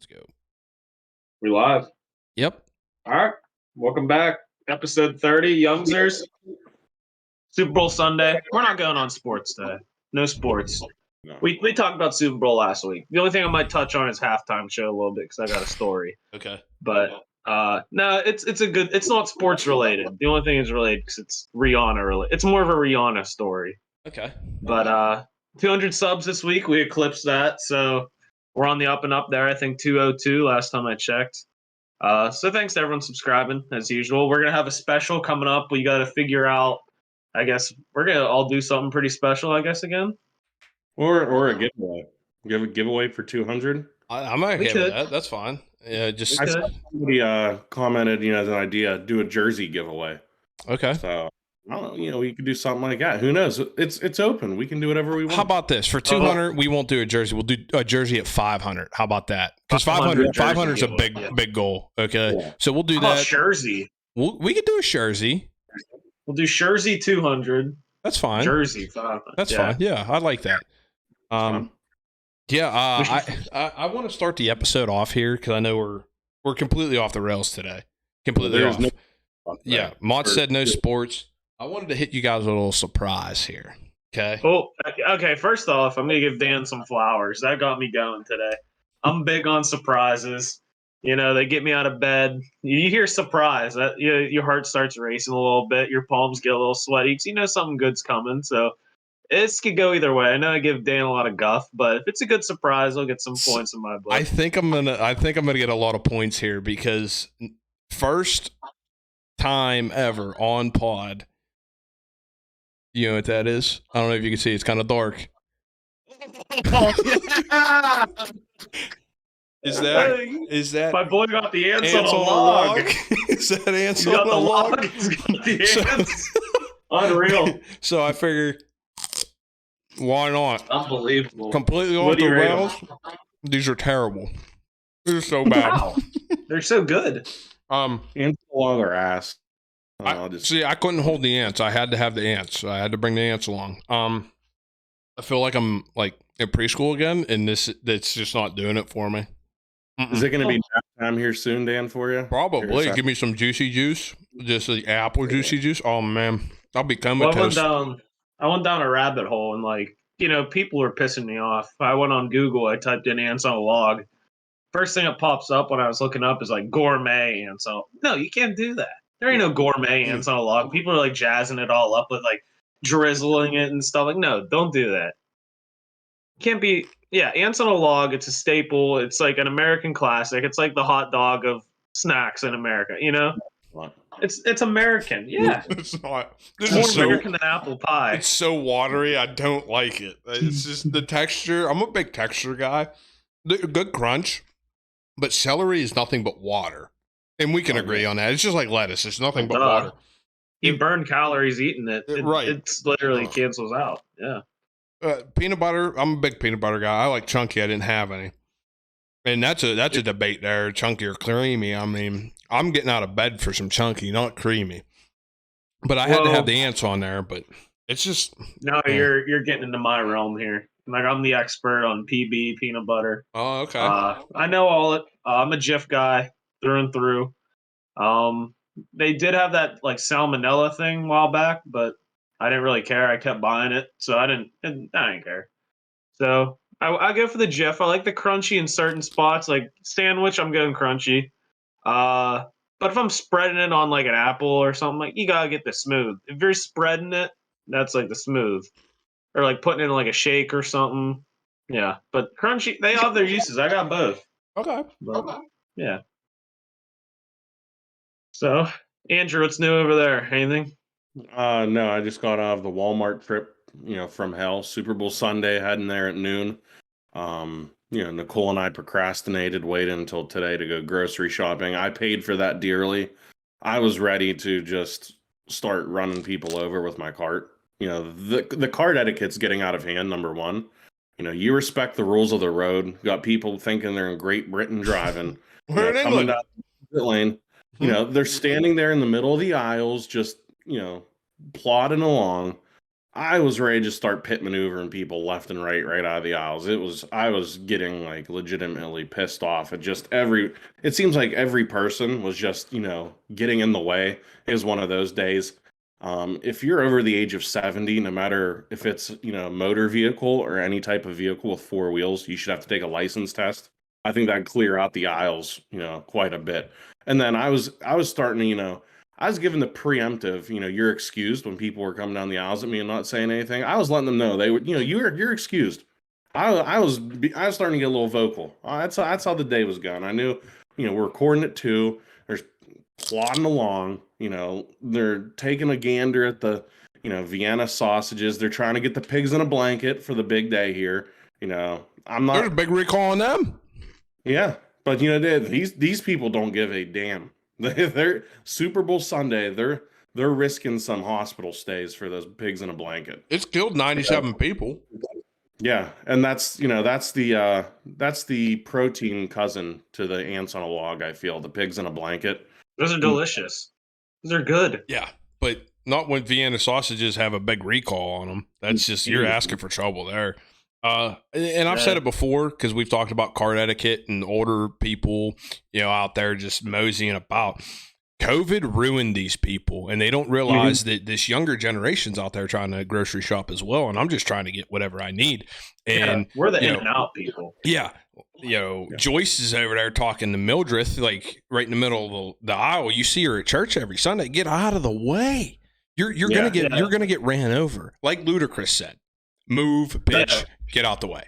Let's go. We live. Yep. All right. Welcome back. Episode 30, Youngzers. Super Bowl Sunday. We're not going on sports today. No sports. No. We talked about Super Bowl last week. The only thing I might touch on is halftime show a little bit because I got a story. Okay. But no, it's not sports related. The only thing is related because it's Rihanna related. It's more of a Rihanna story. Okay. But 200 subs this week. We eclipsed that. So we're on the up and up there. I think 202 last time I checked. So thanks to everyone subscribing as usual. We're gonna have a special coming up. We got to figure out. I guess we're gonna all do something pretty special. I guess again. Or a giveaway. Give a giveaway for 200. I'm okay with that. That's fine. Yeah, just I saw somebody commented, as an idea, do a jersey giveaway. okay. So I don't know, we could do something like that. Who knows? It's open. We can do whatever we want. How about this? For 200, we won't do a jersey. We'll do a jersey at 500. How about that? Because 500 is a big goal. Okay, Yeah. So we'll do How about that. Jersey. We could do a jersey. We'll do Jersey 200. That's fine. Jersey 500. That's fine. Yeah, I like that. Yeah. I want to start the episode off here because I know we're completely off the rails today. Completely off. Yeah. Mont said no sports. I wanted to hit you guys with a little surprise here. Okay. Oh, okay. First off, I'm gonna give Dan some flowers. That got me going today. I'm big on surprises. They get me out of bed. You hear surprise, your heart starts racing a little bit. Your palms get a little sweaty because you know something good's coming. So this could go either way. I know I give Dan a lot of guff, but if it's a good surprise, I'll get some points in my book. I think I'm gonna get a lot of points here because first time ever on pod. You know what that is? I don't know if you can see. It's kind of dark. Is that my boy got the ants on a log? Is that ants He's got on a log? He's got the ants. Unreal. So I figure, why not? Unbelievable. Completely off the rails. These are terrible. These are so bad. Wow. They're so good. Ants along their ass. I couldn't hold the ants. I had to have the ants. I had to bring the ants along. I feel like I'm like in preschool again, and that's just not doing it for me. Is it going to be nap time here soon, Dan, for you? Probably. Give me some juicy juice, just the apple juicy juice. Oh man, I'll be comatose. I went down a rabbit hole, and people were pissing me off. I went on Google. I typed in ants on a log. First thing that pops up when I was looking up is like gourmet ants. So no, you can't do that. There ain't no gourmet ants on a log. People are like jazzing it all up with like drizzling it and stuff. Like, no, don't do that. Can't be. Yeah, ants on a log. It's a staple. It's like an American classic. It's like the hot dog of snacks in America. It's American. Yeah, It's not. It's more American than apple pie. It's so watery. I don't like it. It's just the texture. I'm a big texture guy. Good crunch, but celery is nothing but water. And we can agree on that. It's just like lettuce. It's nothing but water. You burn calories eating it. Right. It's literally cancels out. Yeah. Peanut butter. I'm a big peanut butter guy. I like chunky. I didn't have any. And that's a debate there. Chunky or creamy. I mean, I'm getting out of bed for some chunky, not creamy. But I had to have the ants on there. But it's just no. You're getting into my realm here. Like I'm the expert on PB peanut butter. Oh, okay. I know all it. I'm a Jif guy through and through. They did have that like salmonella thing a while back, but I didn't really care. I kept buying it, so I didn't care. So I go for the Jif. I like the crunchy in certain spots, like sandwich. I'm going crunchy. But if I'm spreading it on like an apple or something, like you gotta get the smooth. If you're spreading it, that's like the smooth, or like putting it in like a shake or something. Yeah, but crunchy, they have their uses. I got both. Okay. But, yeah. So, Andrew, what's new over there? Anything? No, I just got out of the Walmart trip, from hell. Super Bowl Sunday, heading there at noon. Nicole and I procrastinated, waited until today to go grocery shopping. I paid for that dearly. I was ready to just start running people over with my cart. The cart etiquette's getting out of hand, number one. You respect the rules of the road. Got people thinking they're in Great Britain driving. We're in England. Coming down the lane. They're standing there in the middle of the aisles, just, plodding along. I was ready to start pit maneuvering people left and right out of the aisles. I was getting like legitimately pissed off at just it seems like every person was just, getting in the way. It was one of those days. If you're over the age of 70, no matter if it's, motor vehicle or any type of vehicle with four wheels, you should have to take a license test. I think that'd clear out the aisles, quite a bit. And then I was starting to, I was given the preemptive, you're excused when people were coming down the aisles at me and not saying anything. I was letting them know they would, you're excused. I was starting to get a little vocal. That's how the day was going. I knew, we're recording it too. There's plodding along. They're taking a gander at the, Vienna sausages. They're trying to get the pigs in a blanket for the big day here. I'm not. There's a big recall on them. Yeah, but these people don't give a damn. They're Super Bowl Sunday. They're risking some hospital stays for those pigs in a blanket. It's killed 97 people. Yeah, and that's the protein cousin to the ants on a log. I feel the pigs in a blanket. Those are delicious. Those are good. Yeah, but not when Vienna sausages have a big recall on them. That's just you're asking for trouble there. And I've said it before because we've talked about cart etiquette and older people, out there just moseying about. COVID ruined these people, and they don't realize that this younger generation's out there trying to grocery shop as well. And I'm just trying to get whatever I need. And we're the in and out people. Yeah. Joyce is over there talking to Mildred, like right in the middle of the aisle. You see her at church every Sunday. Get out of the way. You're gonna get ran over, like Ludacris said. Move, bitch, get out the way.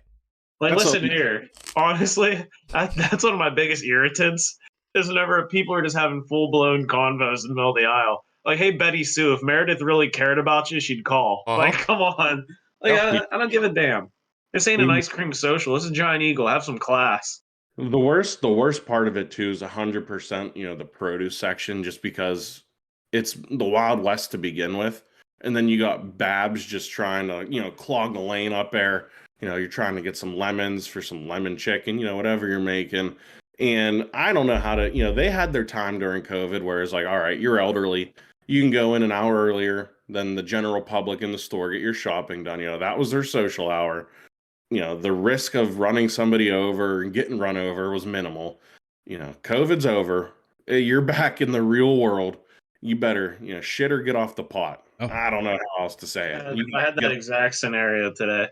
Like, listen here. Honestly, that's one of my biggest irritants. Is whenever people are just having full blown convos in the middle of the aisle. Like, hey, Betty Sue, if Meredith really cared about you, she'd call. Like, come on. Like, I don't give a damn. This ain't an ice cream social. This is Giant Eagle. Have some class. The worst part of it too is 100%. The produce section, just because it's the Wild West to begin with. And then you got Babs just trying to, clog the lane up there. You're trying to get some lemons for some lemon chicken, whatever you're making. And I don't know how to, they had their time during COVID where it's like, all right, you're elderly. You can go in an hour earlier than the general public in the store, get your shopping done. That was their social hour. The risk of running somebody over and getting run over was minimal. COVID's over. You're back in the real world. You better, shit or get off the pot. Oh. I don't know how else to say it. I had that exact scenario today.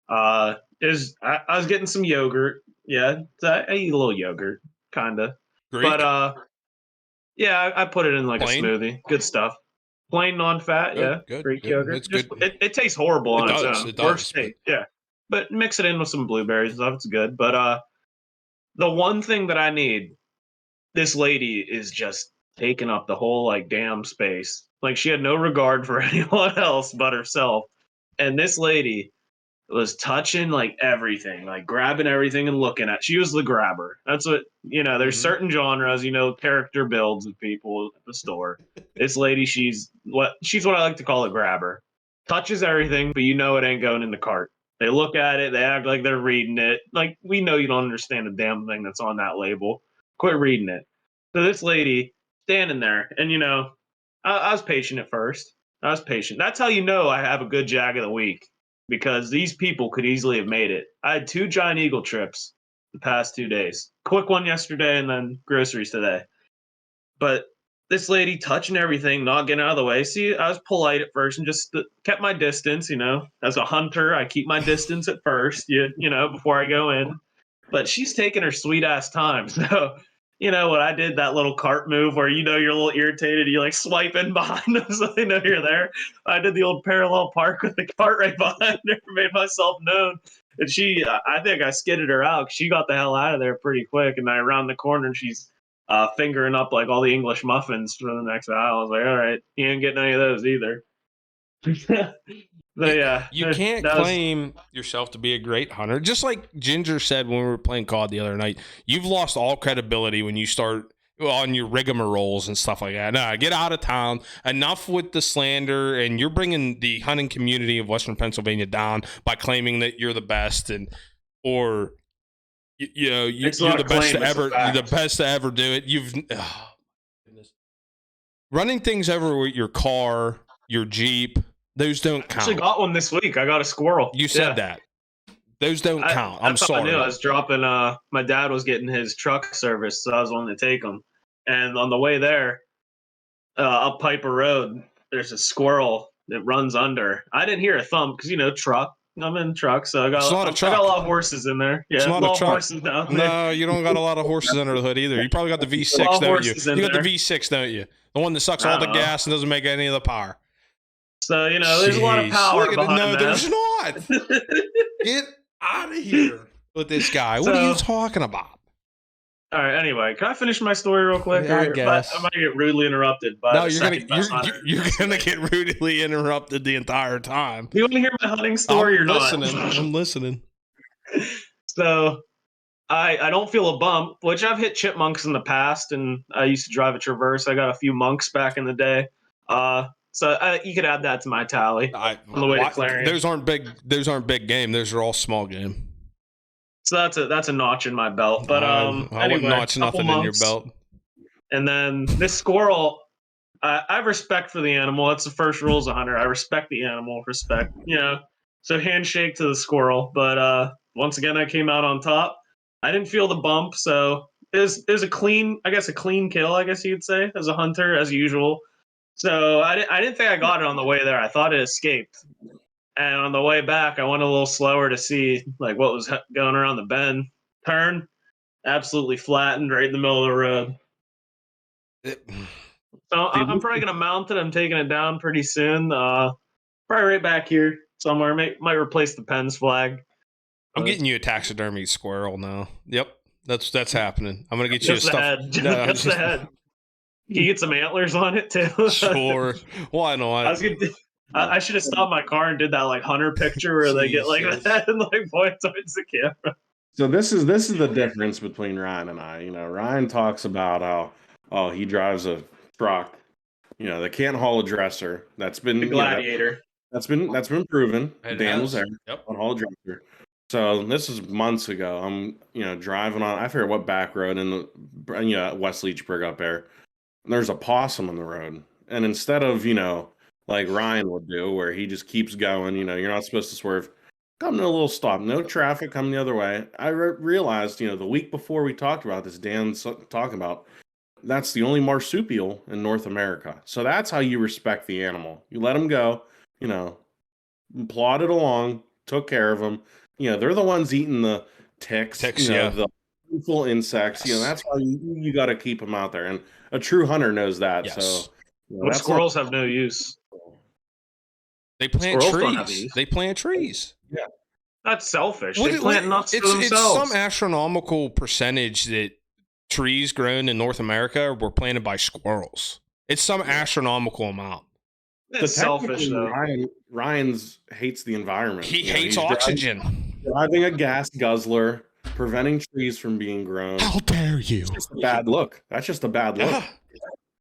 I was getting some yogurt. Yeah, I eat a little yogurt, kind of. But yeah, I put it in like plain? A smoothie. Good stuff. Plain, non-fat. Good, Greek yogurt. Just, it tastes horrible on its own. It does. Yeah, but mix it in with some blueberries and stuff. It's good. But the one thing that I need, this lady is just taking up the whole like damn space. Like, she had no regard for anyone else but herself. And this lady was touching like everything, like grabbing everything and looking at. She was the grabber. That's what, there's certain genres, character builds of people at the store. This lady, she's what I like to call a grabber. Touches everything, but it ain't going in the cart. They look at it, they act like they're reading it. Like, we know you don't understand a damn thing that's on that label. Quit reading it. So this lady standing there, and I was patient at first. I was patient. That's how I have a good Jag of the week. Because these people could easily have made it. I had 2 Giant Eagle trips the past 2 days. Quick one yesterday and then groceries today. But this lady touching everything, not getting out of the way. See, I was polite at first and just kept my distance, As a hunter, I keep my distance at first, before I go in. But she's taking her sweet-ass time. So, when I did that little cart move where, you're a little irritated, you like swipe in behind them so they know you're there. I did the old parallel park with the cart right behind her, made myself known. And I think I skidded her out. She got the hell out of there pretty quick. And I around the corner and she's fingering up like all the English muffins for the next aisle. I was like, all right, you ain't getting any of those either. But yeah, you can't claim yourself to be a great hunter. Just like Ginger said when we were playing COD the other night, you've lost all credibility when you start on your rigmaroles and stuff like that. No, get out of town. Enough with the slander, and you're bringing the hunting community of Western Pennsylvania down by claiming that you're the best or you're the best to ever. You're the best to ever do it. Running things over with your car, your Jeep, Those don't count. I actually got one this week. I got a squirrel. You said that. Those don't count. I'm sorry. I knew I was dropping. My dad was getting his truck service, so I was wanting to take him. And on the way there, up Piper Road, there's a squirrel that runs under. I didn't hear a thump because truck. I'm in truck, so I got a lot of horses in there. Yeah, it's not a truck. Horses down there. No, you don't got a lot of horses under the hood either. You probably got the V6, don't you? You got the V6, don't you? The one that sucks all the gas and doesn't make any of the power. So there's a lot of power behind that. No, there's not. Get out of here with this guy. What are you talking about? All right. Anyway, can I finish my story real quick? Yeah, I guess. I might get rudely interrupted. No, you're gonna get rudely interrupted the entire time. You want to hear my hunting story or not? I'm listening. So, I don't feel a bump, which I've hit chipmunks in the past, and I used to drive a Traverse. I got a few monks back in the day. So you could add that to my tally on the way to Clarion. Those aren't big game. Those are all small game. So that's a notch in my belt. But I anyway, wouldn't notch nothing in your belt. And then this squirrel, I have respect for the animal. That's the first rule as a hunter. I respect the animal. Respect, So handshake to the squirrel. But once again, I came out on top. I didn't feel the bump, so it was a clean kill, I guess you'd say, as a hunter, as usual. So I didn't think I got it on the way there. I thought it escaped. And on the way back, I went a little slower to see what was going around the bend. Turn, absolutely flattened right in the middle of the road. So I'm probably going to mount it. I'm taking it down pretty soon. Probably right back here somewhere. Might replace the Penn's flag. I'm getting you a taxidermy squirrel now. Yep, that's happening. I'm going to get you a stuffed. Just the head. Can you get some antlers on it too? Sure. Why not? I should have stopped my car and did that hunter picture where they get that and point towards the camera. So this is the difference between Ryan and I. Ryan talks about how he drives a truck. They can't haul a dresser. That's been the Gladiator. That's been proven. Dan was there on haul a dresser. So this is months ago. I'm driving on. I forget what back road in the West Leechburg up there. And there's a possum on the road, and instead of like Ryan would do, where he just keeps going, you're not supposed to swerve. Come to a little stop, no traffic coming the other way. I realized, the week before we talked about this, Dan's talking about, that's the only marsupial in North America. So that's how you respect the animal. You let them go, plodded along, took care of them. They're the ones eating the ticks, the full insects. Yes. That's why you got to keep them out there. And a true hunter knows that. Yes. So squirrels have no use. They plant trees. They plant trees. Yeah. That's selfish. They plant nuts for themselves. It's some astronomical percentage that trees grown in North America were planted by squirrels. It's some astronomical amount. It's selfish, though. Ryan's hates the environment. He hates oxygen. Driving a gas guzzler, preventing trees from being grown. How dare you? It's just a bad look. That's just a bad look.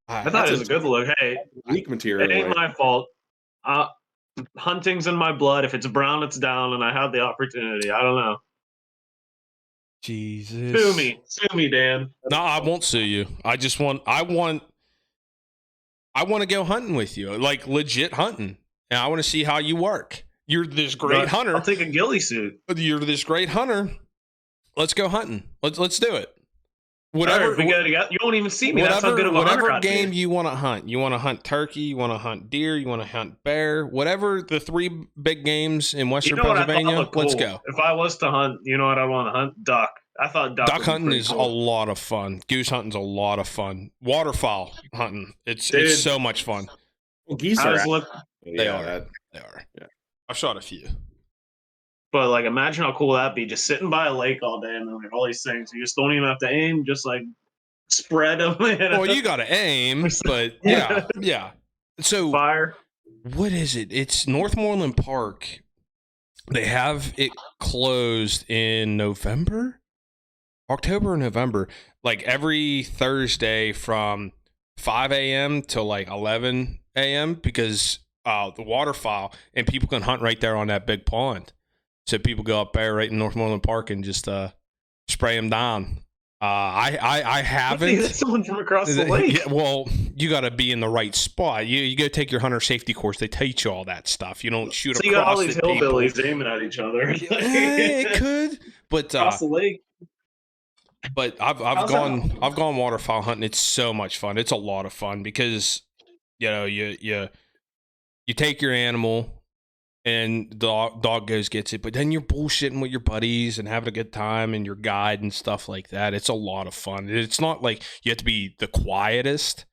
I thought it was a good look. Hey, weak material. It ain't my fault. Hunting's in my blood. If it's brown, it's down, and I have the opportunity. I don't know. Jesus. Sue me, Dan. No, I won't sue you. I want to go hunting with you, like legit hunting, and I want to see how you work. You're this great hunter. I'll take a ghillie suit. You're this great hunter. Let's go hunting. Let's do it. Whatever. Right, we go together. You won't even see me. That's how good of a hunter whatever game you want to hunt. You want to hunt turkey. You want to hunt deer. You want to hunt bear. Whatever the 3 big games in Western Pennsylvania. Let's go. If I was to hunt, you know what I want to hunt? Duck. I thought duck hunting is a lot of fun. Goose hunting's a lot of fun. Waterfowl hunting. It's so much fun. Well, geese are. They are. Yeah. I've shot a few. But imagine how cool that'd be, just sitting by a lake all day and all these things. You just don't even have to aim, just spread them. Well, you got to aim, but yeah. So fire. What is it? It's Northmoreland Park. They have it closed in October or November, every Thursday from 5 a.m. to 11 a.m. because the waterfowl, and people can hunt right there on that big pond. So people go up there right in Northmoreland Park and just spray them down. I haven't. That's someone from across the lake. Yeah, well, you got to be in the right spot. You go take your hunter safety course. They teach you all that stuff. You don't shoot so across you got all these people. hillbillies aiming at each other. It could, but across the lake. But I've gone waterfowl hunting. It's so much fun. It's a lot of fun because you take your animal and the dog gets it, but then you're bullshitting with your buddies and having a good time and your guide and stuff like that. It's a lot of fun. It's not like you have to be the quietest,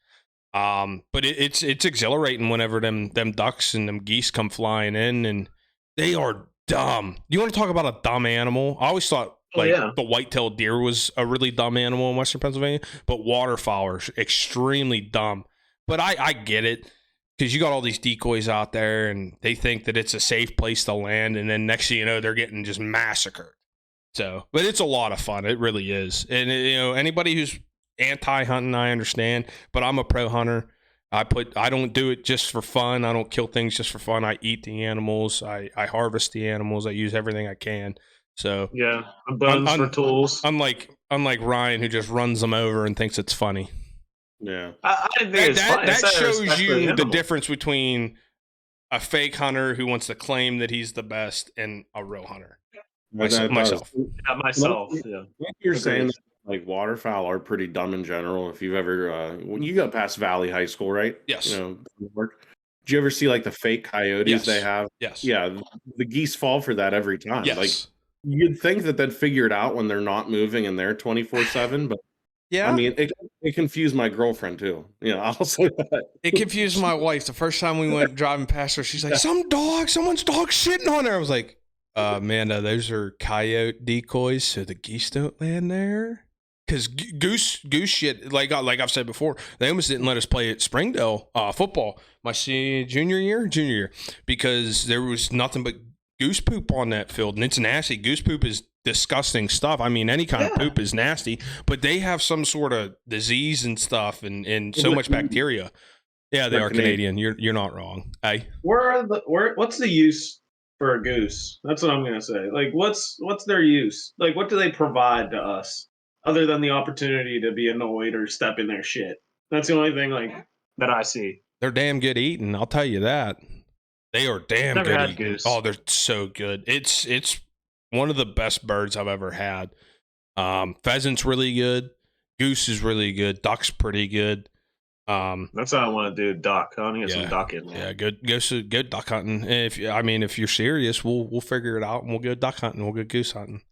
but it's exhilarating whenever them ducks and them geese come flying in, and they are dumb. You want to talk about a dumb animal? I always thought the white-tailed deer was a really dumb animal in Western Pennsylvania, but waterfowl are extremely dumb. But I get it. Because you got all these decoys out there and they think that it's a safe place to land, and then next thing you know, they're getting just massacred. So, but it's a lot of fun. It really is. And anybody who's anti-hunting, I understand, but I'm a pro hunter. I don't do it just for fun. I don't kill things just for fun. I eat the animals. I harvest the animals. I use everything I can. So yeah, bones for tools. Unlike Ryan, who just runs them over and thinks it's funny. Yeah, I think it's funny. That shows you the difference between a fake hunter who wants to claim that he's the best and a real hunter. Myself. Yeah, myself. Yeah. You're saying that, like, waterfowl are pretty dumb in general. If you've ever, when you go past Valley High School, right? Yes. Did you ever see like the fake coyotes they have? Yes. Yeah, the geese fall for that every time. Yes. Like, you'd think that they'd figure it out when they're not moving and they're 24/7, but. Yeah, I mean, it confused my girlfriend too. I'll say that. It confused my wife. The first time we went driving past her, she's like, someone's dog shitting on her. I was like, Amanda, those are coyote decoys, so the geese don't land there. Because goose shit, like I've said before, they almost didn't let us play at Springdale football my junior year, because there was nothing but goose poop on that field, and it's nasty. Goose poop is disgusting stuff. I mean, any kind of poop is nasty, but they have some sort of disease and stuff, and so much bacteria. Yeah, they are Canadian. You're not wrong. Hey, what's the use for a goose? That's what I'm gonna say. Like, what's their use? Like, what do they provide to us other than the opportunity to be annoyed or step in their shit? That's the only thing that I see. They're damn good eating. I'll tell you that. They are damn Never good had eating. goose. Oh, they're so good. It's one of the best birds I've ever had. Pheasant's really good. Goose is really good. Duck's pretty good. That's what I want to do. Duck. I want to get some duck in there. Yeah, good duck hunting. If you're serious, we'll figure it out and we'll go duck hunting. We'll go goose hunting.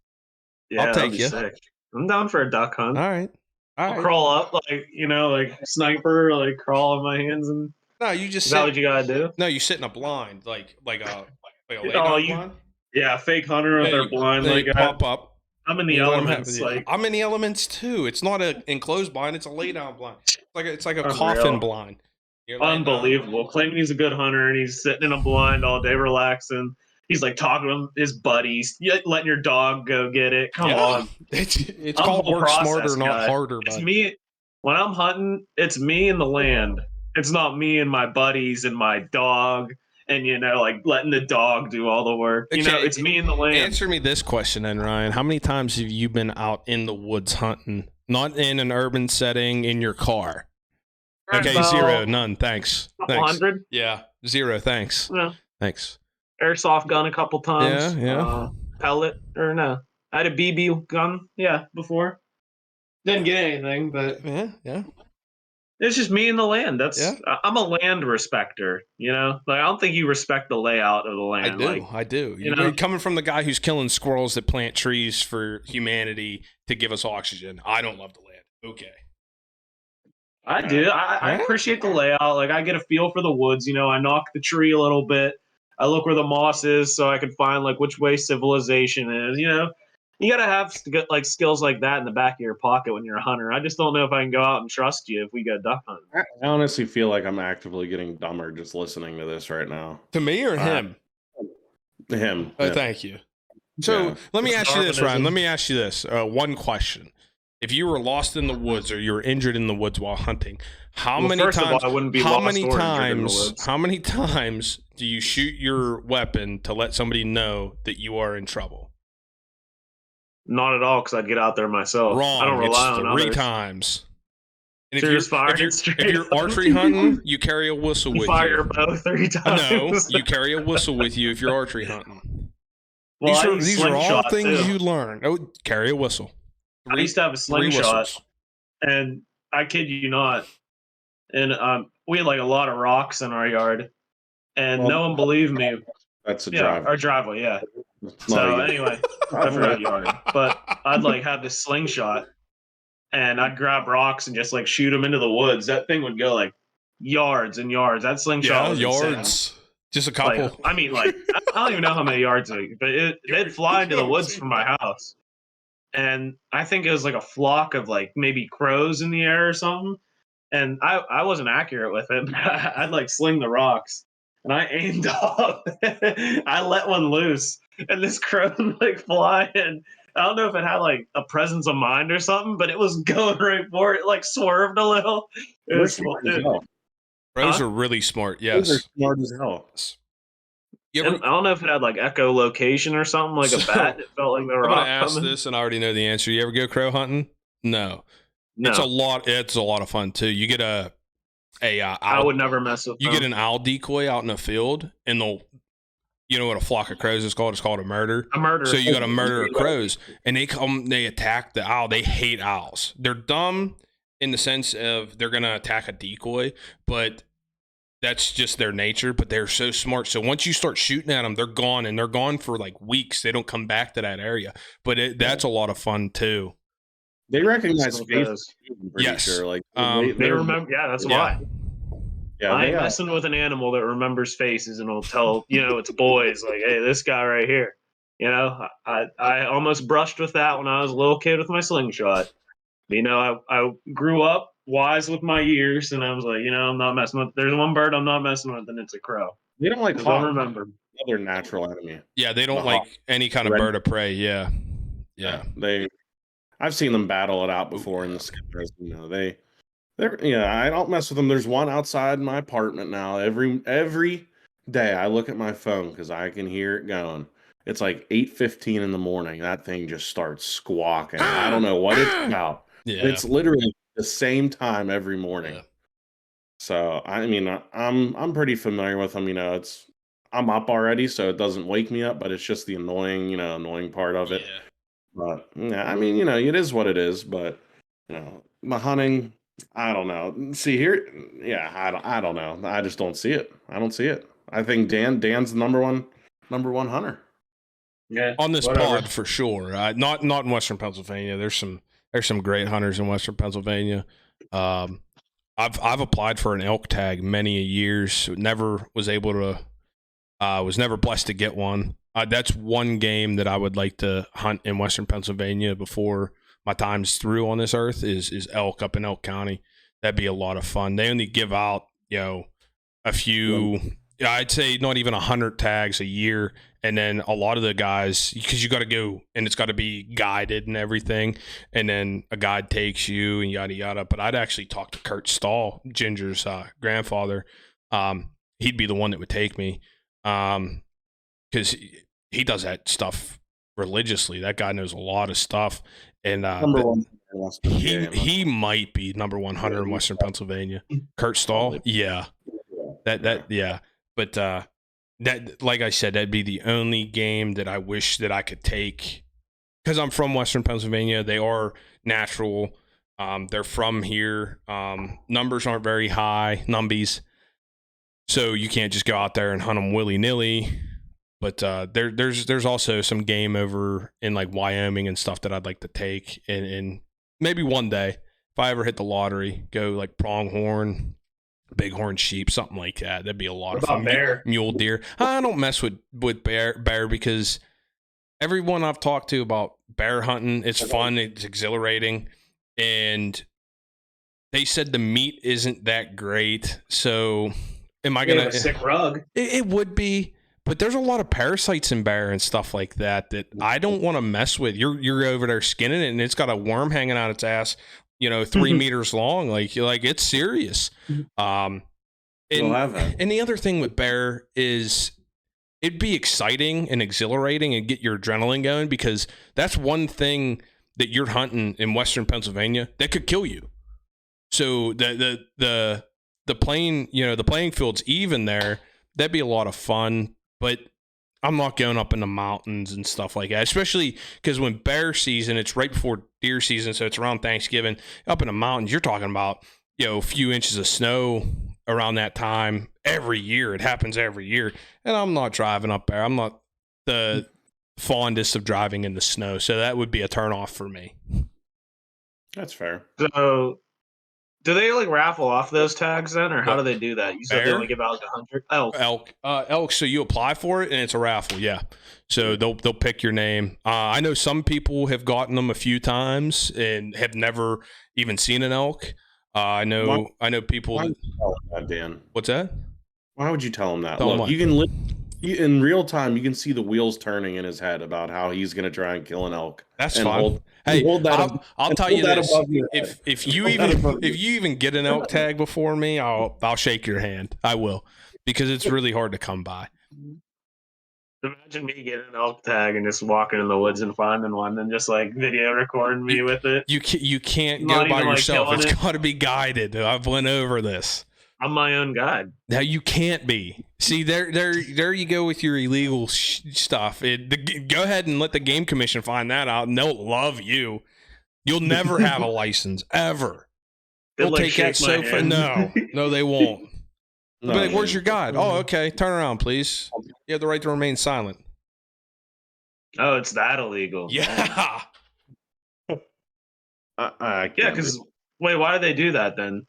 Yeah, I'll take you. Sick. I'm down for a duck hunt. All right. I'll crawl up like sniper, like crawl on my hands and. No, you just. Is that what you gotta do? No, you sit in a blind, like a blind. Yeah, fake hunter with their blind. They pop up. I'm in the elements. I'm in the elements too. It's not an enclosed blind. It's a lay down blind. It's like a coffin blind. Unbelievable. Claiming he's a good hunter and he's sitting in a blind all day relaxing. He's like talking to his buddies, letting your dog go get it. Come on. It's called work smarter, not harder. It's me. When I'm hunting, it's me and the land. It's not me and my buddies and my dog and, letting the dog do all the work. It's me and the land. Answer me this question then, Ryan. How many times have you been out in the woods hunting? Not in an urban setting, in your car? Okay, 0. None. Thanks. 100? Yeah. 0. Thanks. Yeah. Thanks. Airsoft gun a couple times. Yeah. Pellet, or no. I had a BB gun, before. Didn't get anything, but... Yeah. It's just me and the land. I'm a land respecter, Like, I don't think you respect the layout of the land. I do. You're coming from the guy who's killing squirrels that plant trees for humanity to give us oxygen. I don't love the land. Okay. I do. I appreciate the layout. Like, I get a feel for the woods. I knock the tree a little bit. I look where the moss is so I can find, which way civilization is, You got to have skills like that in the back of your pocket when you're a hunter. I just don't know if I can go out and trust you if we go duck hunting. I honestly feel like I'm actively getting dumber just listening to this right now. To me or him? Him. Oh, thank you. So let me ask you this, Ryan. Let me ask you this. One question. If you were lost in the woods or you were injured in the woods while hunting, how many times do you shoot your weapon to let somebody know that you are in trouble? Not at all, because I'd get out there myself. Wrong. I don't rely it's on 3 others. times. And So if you're archery hunting, you carry a whistle with you. Fire your bow 3 times. No, you carry a whistle with you if you're archery hunting. Well, these are all things you learn. Oh, carry a whistle. I used to have a slingshot, and I kid you not, and we had like a lot of rocks in our yard, and no one believed me. That's a driveway. Our driveway, yeah. So anyway, I forgot yard, but I'd like have this slingshot, and I'd grab rocks and just like shoot them into the woods. That thing would go like yards and yards. That slingshot was yards. Insane. Just a couple. Like, I mean, like I don't even know how many yards, but it'd fly into the woods from my house. And I think it was like a flock of like maybe crows in the air or something. And I wasn't accurate with it. I'd like sling the rocks, and I aimed up. I let one loose, and this crow like fly. And I don't know if it had like a presence of mind or something, but it was going right for it. It like swerved a little. Crows are really smart. Yes, those are smart as hell. I don't know if it had like echolocation or something, like a bat. It felt like the rock. I'm gonna ask this, and I already know the answer. You ever go crow hunting? No. It's a lot. It's a lot of fun too. You get owl, I would never mess with. You get an owl decoy out in the field, and you know what a flock of crows is called? It's called a murder. A murder. So you got a murder of crows, and they attack the owl. They hate owls. They're dumb in the sense of they're gonna attack a decoy, but that's just their nature. But they're so smart. So once you start shooting at them, they're gone, and they're gone for like weeks. They don't come back to that area. But that's a lot of fun too. They recognize faces. Yes. Sure. Like they remember. Yeah, that's why. Yeah, I ain't messing with an animal that remembers faces and will tell its boys like, "Hey, this guy right here." I almost brushed with that when I was a little kid with my slingshot. I grew up wise with my years, and I was like, I'm not messing with. There's one bird I'm not messing with, and it's a crow. They don't like. Don't remember. Another natural enemy. Yeah, they don't like any kind of bird of prey. Yeah. I've seen them battle it out before in the skippers. I don't mess with them. There's one outside my apartment now. Every day I look at my phone because I can hear it going. It's like 8:15 in the morning. That thing just starts squawking. I don't know what it's about. Yeah. It's literally the same time every morning. Yeah. So I mean, I'm pretty familiar with them. I'm up already, so it doesn't wake me up, but it's just the annoying part of it. Yeah. But yeah, I mean, it is what it is. But my hunting, I don't know. See here, yeah, I don't know. I just don't see it. I don't see it. I think Dan's the number one hunter. Yeah, on this pod for sure. Not in Western Pennsylvania. There's some great hunters in Western Pennsylvania. I've applied for an elk tag many years. Never was able to. Was never blessed to get one. That's one game that I would like to hunt in Western Pennsylvania before my time's through on this earth is elk up in Elk County. That'd be a lot of fun. They only give out, a few, I'd say not even 100 tags a year. And then a lot of the guys, because you got to go and it's got to be guided and everything. And then a guide takes you and yada, yada. But I'd actually talk to Kurt Stahl, Ginger's grandfather. He'd be the one that would take me. Because he does that stuff religiously. That guy knows a lot of stuff, and he might be number 1 hunter in Western Pennsylvania. Kurt Stahl, yeah, yeah. But that, like I said, that'd be the only game that I wish that I could take because I'm from Western Pennsylvania. They are natural. They're from here. Numbers aren't very high, numbies. So you can't just go out there and hunt them willy-nilly. But there's also some game over in like Wyoming and stuff that I'd like to take. And maybe one day, if I ever hit the lottery, go like pronghorn, bighorn sheep, something like that. That'd be a lot of fun. Bear? Mule deer. I don't mess with bear because everyone I've talked to about bear hunting, it's fun, it's exhilarating. And they said the meat isn't that great. So... am I gonna have a sick rug? It would be, but there's a lot of parasites in bear and stuff like that I don't want to mess with. You're over there skinning it, and it's got a worm hanging out its ass, 3 meters long. Like it's serious. And the other thing with bear is it'd be exciting and exhilarating and get your adrenaline going, because that's one thing that you're hunting in Western Pennsylvania that could kill you. So the playing field's even there. That'd be a lot of fun, but I'm not going up in the mountains and stuff like that, especially because when bear season, it's right before deer season, so it's around Thanksgiving. Up in the mountains, you're talking about, a few inches of snow around that time every year. It happens every year, and I'm not driving up there. I'm not the fondest of driving in the snow, so that would be a turnoff for me. That's fair. So, do they raffle off those tags then, or how do they do that? You said they only give out 100 elk. So you apply for it and it's a raffle. Yeah. So they'll pick your name. I know some people have gotten them a few times and have never even seen an elk. I know people. Why would you tell them that, Dan? What's that? Why would you tell him that? Look, in real time, you can see the wheels turning in his head about how he's going to try and kill an elk. That's fine. I'll tell you this: if you even get an elk tag before me, I'll shake your hand. I will, because it's really hard to come by. Imagine me getting an elk tag and just walking in the woods and finding one, and just video recording me with it. You can't go by yourself. It's got to be guided. I've went over this. I'm my own guide. Now you can't be. See, there you go with your illegal stuff. Go ahead and let the game commission find that out, and they'll love you. You'll never have a license ever. They'll take that sofa. No, they won't. No, like, where's your guide? Oh, okay. Turn around, please. You have the right to remain silent. Oh, it's that illegal. Yeah. Yeah, because wait, why do they do that then?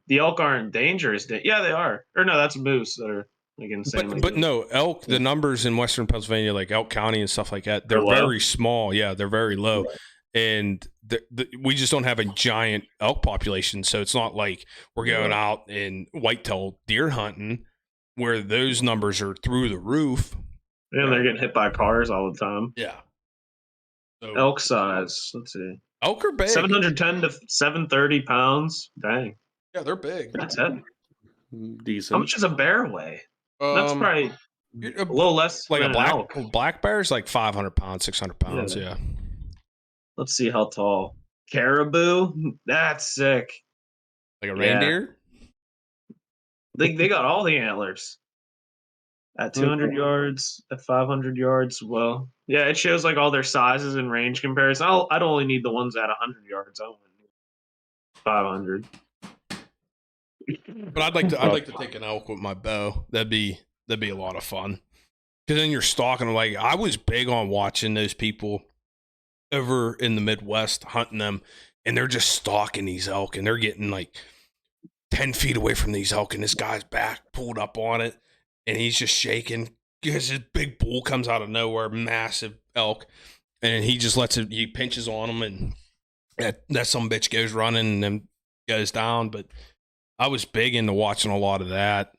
The elk aren't dangerous. Yeah, they are. Or no, that's moose that are insanely. But no, elk. The numbers in Western Pennsylvania, like Elk County and stuff like that, they're very small. Yeah, they're very low, right. And we just don't have a giant elk population. So it's not like we're going out and whitetail deer hunting where those numbers are through the roof. Yeah, they're getting hit by cars all the time. Yeah. So, elk size. Let's see. Elk are big. 710 to 730 pounds. Dang. Yeah, they're big. That's heavy. Decent. How much does a bear weigh? That's probably a little less. Like a black bear is like 500 pounds, 600 pounds. Yeah. Let's see how tall. Caribou. That's sick. Like a reindeer. They got all the antlers. At 200 yards, at 500 yards. Well, yeah, it shows all their sizes and range comparison. I'd only need the ones at 100 yards. I don't need 500. But I'd like to take an elk with my bow. That'd be a lot of fun. Because then you're stalking them. I was big on watching those people over in the Midwest hunting them, and they're just stalking these elk, and they're getting 10 feet away from these elk, and this guy's back pulled up on it, and he's just shaking because his big bull comes out of nowhere, massive elk, and he just he pinches on him, and that some bitch goes running and then goes down. But I was big into watching a lot of that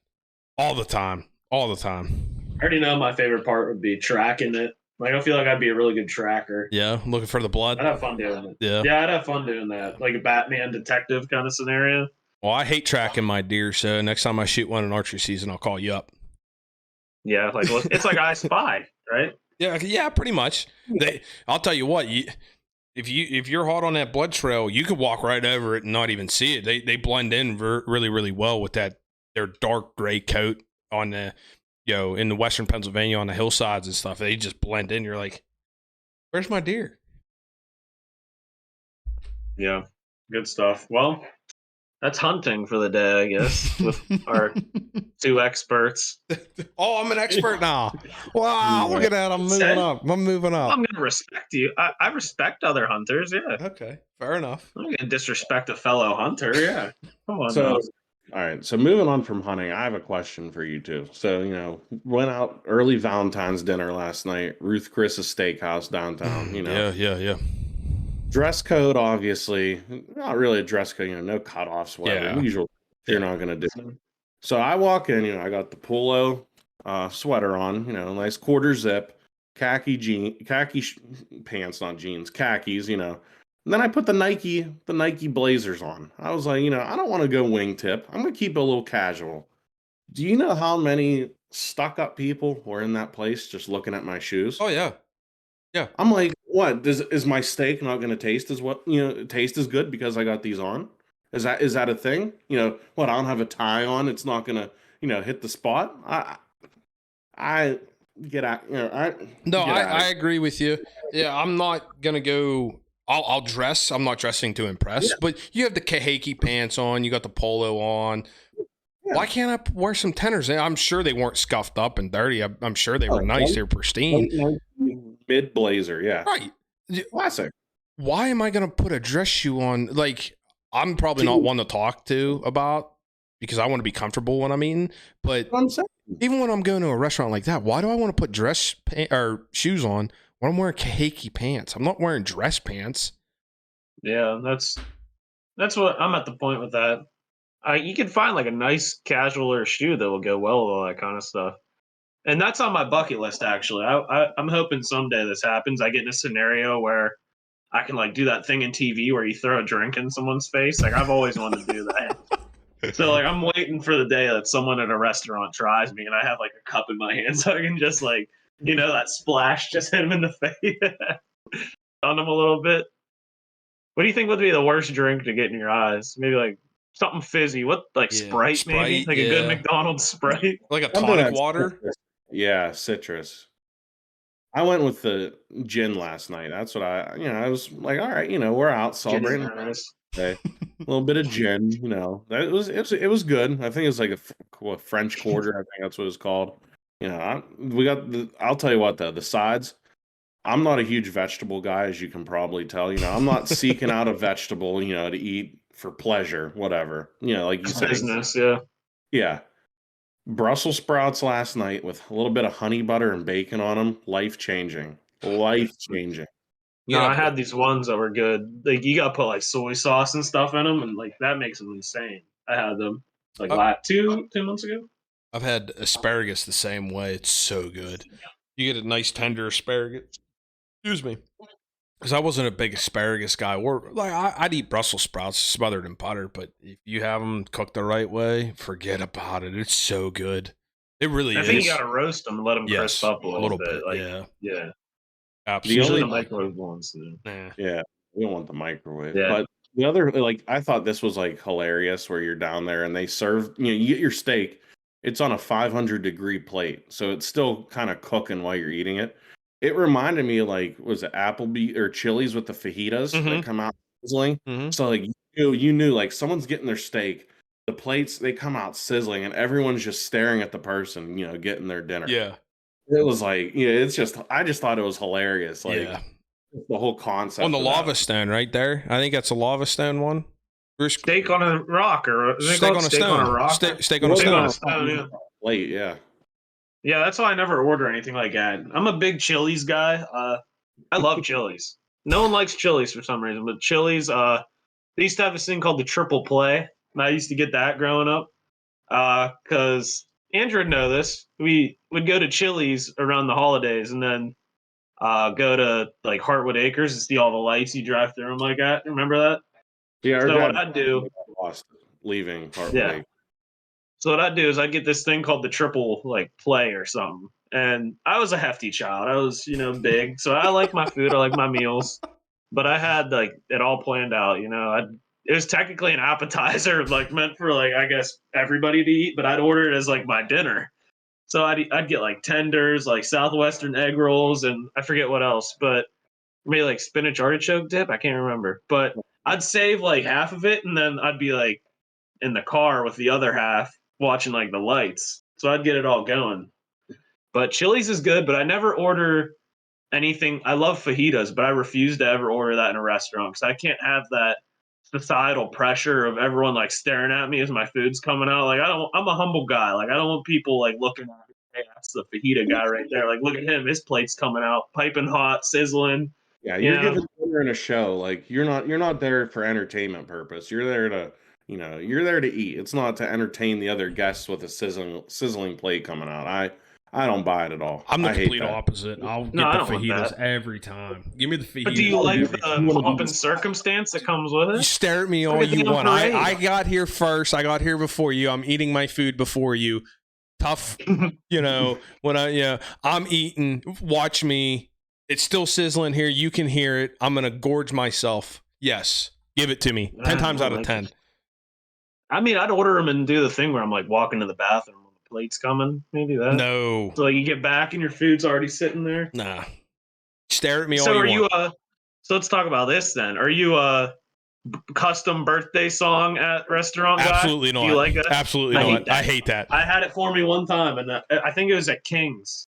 all the time. I already know my favorite part would be tracking it. I feel like I'd be a really good tracker. Yeah, looking for the blood. I'd have fun doing it. Yeah, I'd have fun doing that. Like a Batman detective kind of scenario. Well, I hate tracking my deer, so next time I shoot one in archery season, I'll call you up. Yeah, it's like I Spy, right? Yeah, pretty much. I'll tell you what, if you're hot on that blood trail, you could walk right over it and not even see it. They blend in really, really well with their dark gray coat on the in the Western Pennsylvania on the hillsides and stuff. They just blend in. You're like, where's my deer? Yeah, good stuff. Well, that's hunting for the day, I guess, with our two experts. Oh, I'm an expert now. Wow, look at that. I'm moving up. I'm going to respect you. I respect other hunters, yeah. Okay, fair enough. I'm going to disrespect a fellow hunter, yeah. Come on. So, all right, so moving on from hunting, I have a question for you two. So, went out early Valentine's dinner last night, Ruth Chris's Steakhouse downtown, Yeah. Dress code, obviously, not really a dress code, no cutoffs, whatever. Usual you're not going to do. So I walk in, I got the polo sweater on, nice quarter zip, khaki pants, not jeans, khakis, And then I put the Nike Blazers on. I was like, I don't want to go wingtip. I'm going to keep it a little casual. Do you know how many stuck up people were in that place just looking at my shoes. Oh yeah. Yeah. I'm like, what? Is my steak not going to taste as taste as good because I got these on? Is that a thing? What? I don't have a tie on. It's not going to hit the spot. I get out. I agree with you. Yeah, I'm not gonna go. I'll dress. I'm not dressing to impress. Yeah. But you have the kahake pants on. You got the polo on. Yeah. Why can't I wear some tenors? I'm sure they weren't scuffed up and dirty. I'm sure they were nice. They were pristine. Mid blazer, yeah. Right. Classic. Why am I going to put a dress shoe on? like, I'm probably not one to talk to about because I want to be comfortable when I'm eating. But even when I'm going to a restaurant like that, why do I want to put dress or shoes on when I'm wearing kahake pants? I'm not wearing dress pants. Yeah, that's what I'm at the point with that. You can find like a nice casual or shoe that will go well with all that kind of stuff. And that's on my bucket list, actually. I'm hoping someday this happens. I get in a scenario where I can like do that thing in TV where you throw a drink in someone's face. Like I've always wanted to do that. So like I'm waiting for the day that someone at a restaurant tries me and I have like a cup in my hand so I can just like, that splash, just hit him in the face. On him a little bit. What do you think would be the worst drink to get in your eyes? Maybe like something fizzy. What, like Sprite maybe? Like a good McDonald's Sprite? Like a tonic water? Citrus. Yeah, citrus. I went with the gin last night. That's what I was like, all right, we're out celebrating. Nice. A little bit of gin, it was good. I think it's like a French Quarter. I think that's what it's called. I'll tell you what though, the sides. I'm not a huge vegetable guy, as you can probably tell. I'm not seeking out a vegetable, to eat for pleasure, whatever. Like you said, business, yeah. Yeah. Brussels sprouts last night with a little bit of honey butter and bacon on them. Life-changing. Life-changing. No, I had these ones that were good. Like you got to put like soy sauce and stuff in them, and like that makes them insane. I had them like 2 months ago. I've had asparagus the same way. It's so good. You get a nice tender asparagus. Excuse me. Because I wasn't a big asparagus guy. Or like I'd eat Brussels sprouts smothered in butter, but if you have them cooked the right way, forget about it. It's so good. It really is. I think you got to roast them and let them crisp up a little bit. Like, yeah. Absolutely. The microwave ones. Yeah, we don't want the microwave. Yeah. But the other, I thought this was like hilarious where you're down there and they serve, you get your steak. It's on a 500-degree plate, so it's still kind of cooking while you're eating it. It reminded me of was it Applebee's or Chili's with the fajitas that come out sizzling? Mm-hmm. So you knew like someone's getting their steak, the plates they come out sizzling, and everyone's just staring at the person, getting their dinner. Yeah, it was like it's just I just thought it was hilarious. The whole concept on the lava stone right there. I think that's a lava stone one. Steak on a rock or steak on a stone. On a rock? Steak on a stone. Yeah. Plate, yeah. Yeah, that's why I never order anything like that. I'm a big Chili's guy. I love Chili's. No one likes Chili's for some reason, but Chili's, they used to have this thing called the triple play, and I used to get that growing up. Because Andrew would know this. We would go to Chili's around the holidays and then go to like Heartwood Acres and see all the lights. You drive through them like that. Remember that? Yeah. So what I'd do, lost leaving Heartwood. Yeah. So what I'd do is I'd get this thing called the triple play or something. And I was a hefty child. I was, big. So I like my food. I like my meals. But I had it all planned out, it was technically an appetizer, meant for I guess everybody to eat, but I'd order it as my dinner. So I'd get tenders, Southwestern egg rolls, and I forget what else, but maybe spinach artichoke dip. I can't remember. But I'd save half of it, and then I'd be in the car with the other half watching the lights. So I'd get it all going. But Chili's is good, but I never order anything. I love fajitas, but I refuse to ever order that in a restaurant because I can't have that societal pressure of everyone staring at me as my food's coming out. I'm a humble guy. I don't want people looking at me. Hey, that's the fajita guy right there. Look at him. His plate's coming out, piping hot, sizzling. Yeah, you're giving dinner in a show. You're not there for entertainment purpose. You're there to you're there to eat. It's not to entertain the other guests with a sizzling plate coming out. I don't buy it at all. I'm the complete opposite. I'll get the fajitas every time. Give me the fajitas. But do you like the pomp and circumstance that comes with it? You stare at me all you want. I got here first. I got here before you. I'm eating my food before you. tough, when I'm eating, watch me. It's still sizzling here. You can hear it. I'm going to gorge myself. Yes. Give it to me. 10 times out of 10. I mean, I'd order them and do the thing where I'm like walking to the bathroom when the plate's coming. Maybe that. No. So like you get back and your food's already sitting there. Nah. Stare at me So all you want. So let's talk about this then. Are you a custom birthday song at restaurant guy? Absolutely not. Do you like that? Absolutely not. I hate that. I had it for me one time, and I think it was at King's.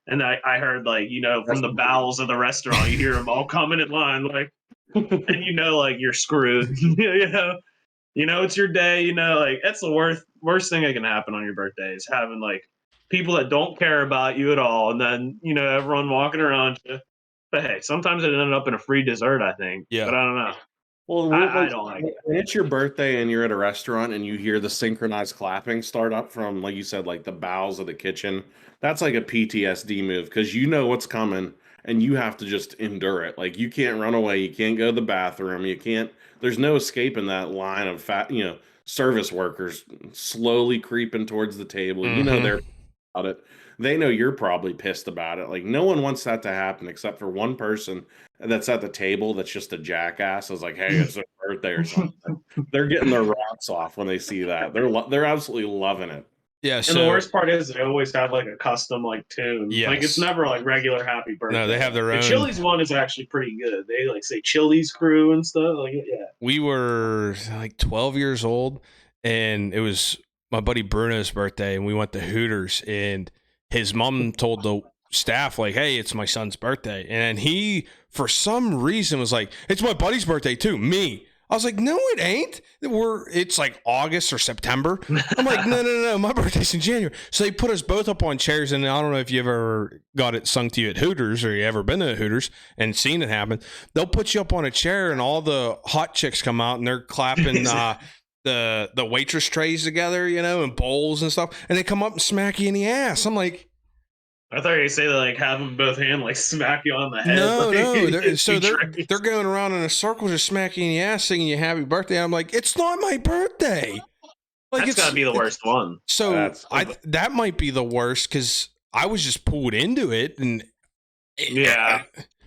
And I heard, like, from the bowels of the restaurant, you hear them all coming in line, like, and like, you're screwed. It's your day, like, that's the worst thing that can happen on your birthday is having, like, people that don't care about you at all, and then, everyone walking around you. But hey, sometimes it ended up in a free dessert, I think. Yeah. But I don't know. Well, I don't like it. When it's your birthday and you're at a restaurant and you hear the synchronized clapping start up from, like you said, like the bowels of the kitchen, that's like a PTSD move because you know what's coming and you have to just endure it. Like you can't run away, you can't go to the bathroom, there's no escaping that line of service workers slowly creeping towards the table. Mm-hmm. They're about it. They know you're probably pissed about it. Like no one wants that to happen except for one person that's at the table that's just a jackass. Is like, hey, it's their birthday or something. They're getting their rocks off when they see that. They're absolutely loving it. Yeah. And the worst part is they always have like a custom like tune. Yes. Like it's never like regular happy birthday. No, they have their own. The Chili's one is actually pretty good. They like say Chili's crew and stuff. Like yeah. We were like 12 years old, and it was my buddy Bruno's birthday, and we went to Hooters, and his mom told the staff, like, hey, it's my son's birthday. And he, for some reason, was like, it's my buddy's birthday too, me. I was like, no, it ain't. It's like August or September. I'm like, no, my birthday's in January. So they put us both up on chairs, and I don't know if you ever got it sung to you at Hooters or you ever been to Hooters and seen it happen. They'll put you up on a chair, and all the hot chicks come out, and they're clapping the waitress trays together, and bowls and stuff, and they come up and smack you in the ass. I'm like, I thought you'd say that like have them both hand like smack you on the head. No, like, they're going around in a circle just smacking you in the ass, singing you happy birthday. I'm like, it's not my birthday. Like that's gotta be the worst one. So that might be the worst because I was just pulled into it, and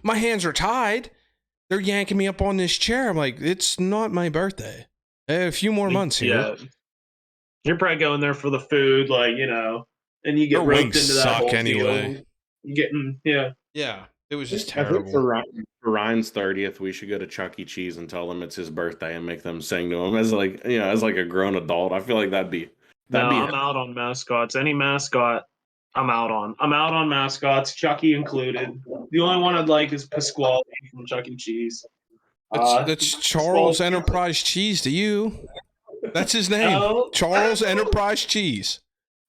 my hands are tied. They're yanking me up on this chair. I'm like, it's not my birthday. A few more months here. Yeah. You're probably going there for the food, like, and you get roped into that whole anyway. Deal. You getting, Yeah, it was just terrible. For Ryan's 30th, we should go to Chuck E. Cheese and tell them it's his birthday and make them sing to him as like a grown adult. I feel like that'd be. I'm out on mascots. Any mascot, I'm out on. I'm out on mascots, Chucky included. The only one I'd like is Pasquale from Chuck E. Cheese. That's Charles Enterprise Cheese to you. That's his name. Charles Enterprise Cheese.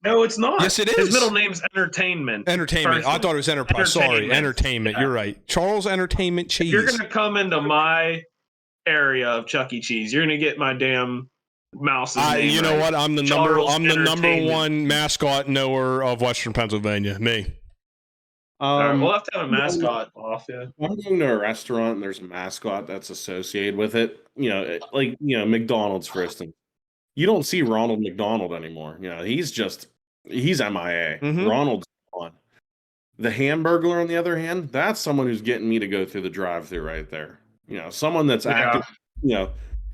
No, it's not. Yes, it is. His middle name's Entertainment. Entertainment. I thought it was Enterprise. Sorry, Entertainment. Yeah. You're right. Charles Entertainment Cheese. If you're going to come into my area of Chuck E. Cheese, you're going to get my damn mouse's name. You know what? I'm the number one mascot knower of Western Pennsylvania. Me. Right, we'll have to have a mascot off. Yeah. I'm going to a restaurant and there's a mascot that's associated with it. McDonald's, for instance. You don't see Ronald McDonald anymore. He's MIA. Mm-hmm. Ronald's gone. The Hamburglar, on the other hand, that's someone who's getting me to go through the drive-thru right there. Someone that's active.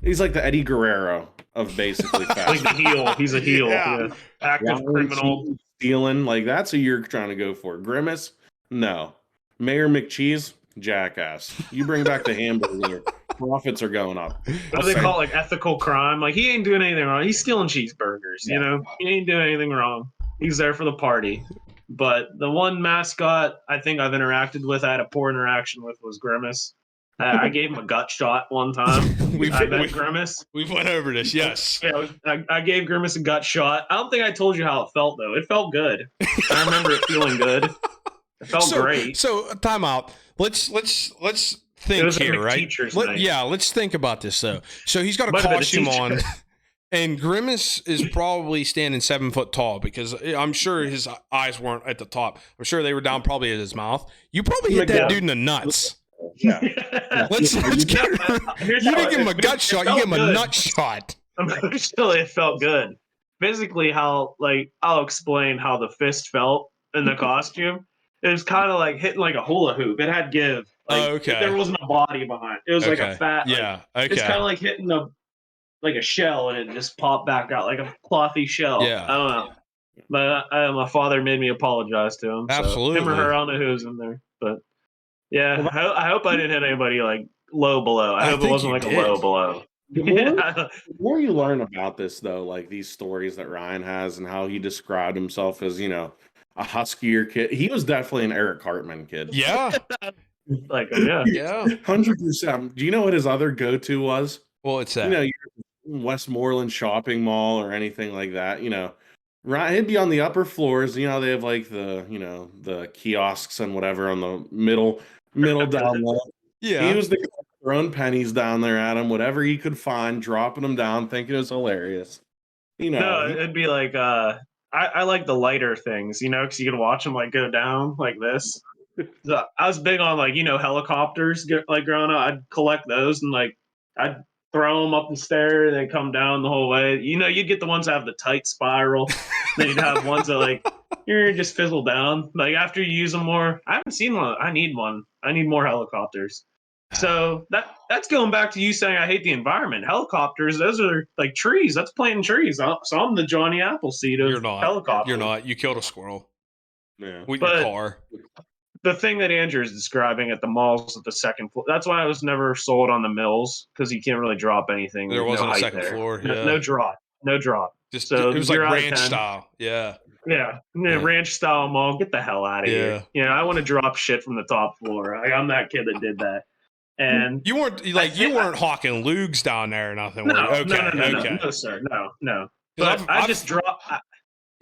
He's like the Eddie Guerrero of basically fast. Like the heel. He's a heel. Yeah. Active criminal. Stealing. Like that's who you're trying to go for. Grimace? No. Mayor McCheese? Jackass. You bring back the Hamburglar. Profits are going up. What do they call it? Like ethical crime? Like he ain't doing anything wrong. He's stealing cheeseburgers, He ain't doing anything wrong. He's there for the party. But the one mascot I think I've interacted with, I had a poor interaction with, was Grimace. I gave him a gut shot one time. I met Grimace. We've went over this, yes. Yeah, I gave Grimace a gut shot. I don't think I told you how it felt, though. It felt good. I remember it feeling good. It felt great. So, time out. Let's think here, right? Let's think about this, though. So, he's got a costume on. And Grimace is probably standing 7 foot tall because I'm sure his eyes weren't at the top. I'm sure they were down probably at his mouth. You probably hit that dude in the nuts. Yeah. Let's get it. You didn't give him a gut shot. You gave him a nut shot. Still, it felt good. physically how, like, I'll explain how the fist felt in the costume. It was kind of like hitting like a hula hoop. It had give. Like, there wasn't a body behind it. It was like a fat, it's kind of like hitting like a shell and it just popped back out like a clothy shell. Yeah. I don't know. But my father made me apologize to him. Absolutely. So him or her, I don't know who's in there. But yeah, I hope I didn't hit anybody like low below. I hope it wasn't like a low below. The more you learn about this, though, like these stories that Ryan has and how he described himself as, you know, a huskier kid. He was definitely an Eric Cartman kid. Yeah. Like, yeah. 100%. Do you know what his other go-to was? Well, it's that. You know, your Westmoreland shopping mall or anything like that, you know. Right, he'd be on the upper floors. You know, they have like the, you know, the kiosks and whatever on the middle down low. Yeah. He was the guy throwing pennies down there at him, whatever he could find, dropping them down, thinking it was hilarious. You know, no, it'd be like I like the lighter things, you know, because you can watch them like go down like this. So I was big on like, you know, helicopters. Like growing up, I'd collect those and like I'd throw them up the stair and they come down the whole way. You know, you'd get the ones that have the tight spiral. Then you'd have ones that like you just fizzle down. Like after you use them more, I haven't seen one. I need one. I need more helicopters. So that's going back to you saying I hate the environment. Helicopters, those are like trees. That's planting trees. So I'm the Johnny Appleseed of helicopters. You're not. You killed a squirrel. Yeah. With your car. The thing that Andrew is describing at the malls at the second floor, that's why I was never sold on the mills, because you can't really drop anything. There wasn't no a second floor. Yeah. No drop. Just so it was like ranch style. Yeah. Yeah. Ranch style mall. Get the hell out of here. You know, I want to drop shit from the top floor. I'm that kid that did that. And you weren't hawking lugs down there or nothing. No, no, sir. No. But I just dropped.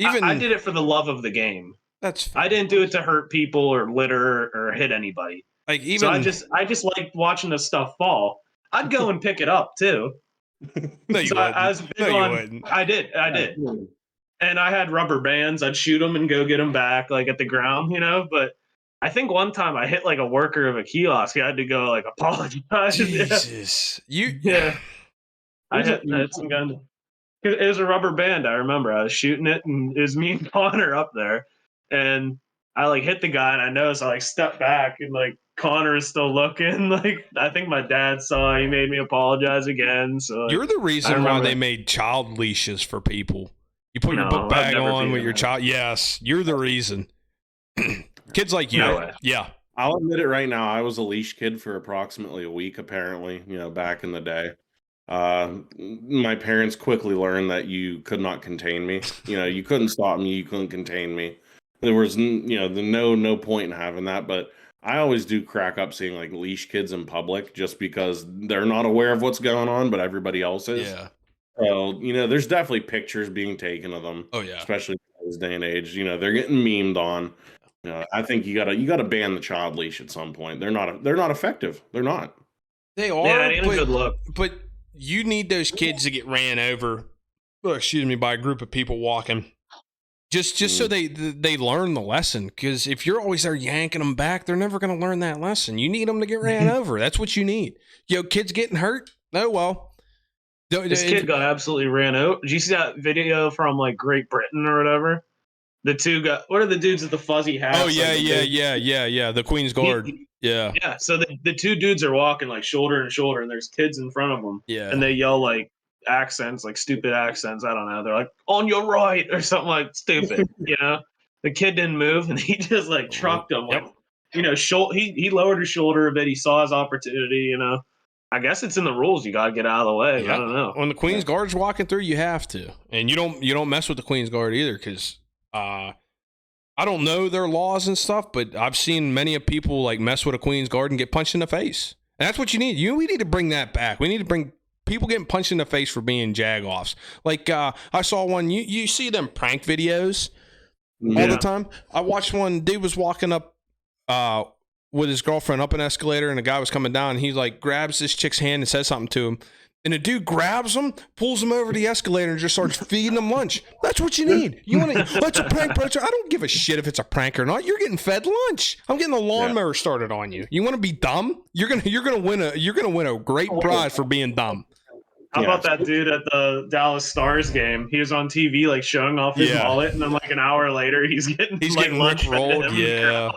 I did it for the love of the game. That's fine. I didn't do it to hurt people or litter or hit anybody. Like so I just liked watching the stuff fall. I'd go and pick it up too. No, you wouldn't. I was big on. You wouldn't. I did. And I had rubber bands. I'd shoot them and go get them back, like at the ground, you know. But I think one time I hit like a worker of a kiosk. I had to go like apologize. Jesus, I had some gun. It was a rubber band. I remember I was shooting it, and it was me and Connor up there, and I like hit the guy, and I noticed I like stepped back, and like Connor is still looking. Like I think my dad saw. He made me apologize again. So like, you're the reason why they made child leashes for people. You put your book bag on with your child. Yes, you're the reason. Kids like you. No way. Yeah. I'll admit it right now. I was a leash kid for approximately a week, apparently, you know, back in the day. My parents quickly learned that you could not contain me. You know, you couldn't stop me. You couldn't contain me. There was, you know, no point in having that. But I always do crack up seeing like leash kids in public just because they're not aware of what's going on, but everybody else is. Yeah. So, you know, there's definitely pictures being taken of them. Oh, yeah. Especially in this day and age. You know, they're getting memed on. You know, I think you gotta ban the child leash at some point. They're not effective. They're not. They are. Yeah, it ain't a good look. But you need those kids to get ran over. By a group of people walking. Just so they learn the lesson. Because if you're always there yanking them back, they're never going to learn that lesson. You need them to get ran over. That's what you need. Yo, kids getting hurt. Oh well. This kid got absolutely ran over. Did you see that video from like Great Britain or whatever? The two what are the dudes with the fuzzy hats? Oh yeah, yeah. The Queen's Guard. Yeah. So the two dudes are walking like shoulder to shoulder, and there's kids in front of them. Yeah. And they yell like accents, like stupid accents. I don't know. They're like on your right or something like stupid. You know. The kid didn't move, and he just like trucked him. Like, you know, he lowered his shoulder a bit. He saw his opportunity. You know. I guess it's in the rules. You got to get out of the way. Yep. I don't know. When the Queen's Guard's walking through, you have to, and you don't mess with the Queen's Guard either, because I don't know their laws and stuff, but I've seen many of people like mess with a Queen's Guard and get punched in the face. And that's what you need. We need to bring that back. We need to bring people getting punched in the face for being jagoffs. Like I saw one. You see them prank videos all the time. I watched one. Dude was walking up with his girlfriend up an escalator, and a guy was coming down, and he like grabs this chick's hand and says something to him. And the dude grabs him, pulls him over the escalator, and just starts feeding him lunch. That's what you need. You want to? That's a prank, bro. I don't give a shit if it's a prank or not. You're getting fed lunch. I'm getting the lawnmower started on you. You want to be dumb? You're gonna win a great prize for being dumb. How about that dude at the Dallas Stars game? He was on TV like showing off his mullet, and then like an hour later, he's getting Rick rolled. Yeah,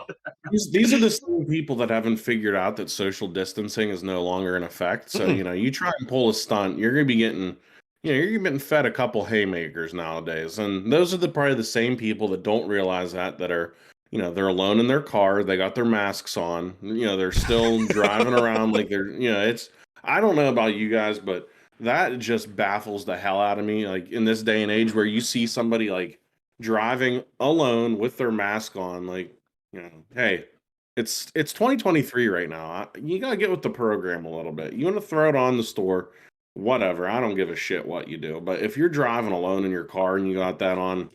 these are the same people that haven't figured out that social distancing is no longer in effect. So you try and pull a stunt, you're gonna be getting, you're getting fed a couple haymakers nowadays, and those are probably the same people that don't realize that are. They're alone in their car. They got their masks on. They're still driving around like they're. It's. I don't know about you guys, but that just baffles the hell out of me. Like in this day and age where you see somebody like driving alone with their mask on, like, hey, it's 2023 right now. You gotta get with the program a little bit. You want to throw it on the store, whatever. I don't give a shit what you do. But if you're driving alone in your car and you got that on,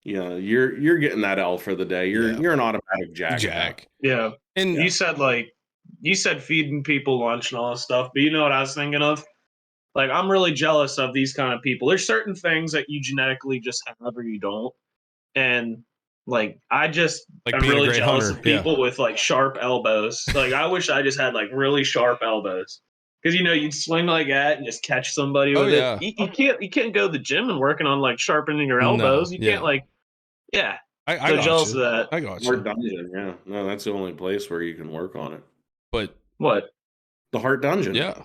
you're getting that L for the day. You're an automatic jack. Yeah. And you said feeding people lunch and all this stuff, but you know what I was thinking of? Like, I'm really jealous of these kind of people. There's certain things that you genetically just have or you don't. And like, I just am really jealous of people with like sharp elbows. Like, I wish I just had like really sharp elbows. Because you'd swing like that and just catch somebody with it. You can't go to the gym and working on like sharpening your elbows. You can't like, I'm jealous of that. I got you. Heart Dungeon, yeah. No, that's the only place where you can work on it. But what? The Heart Dungeon. Yeah.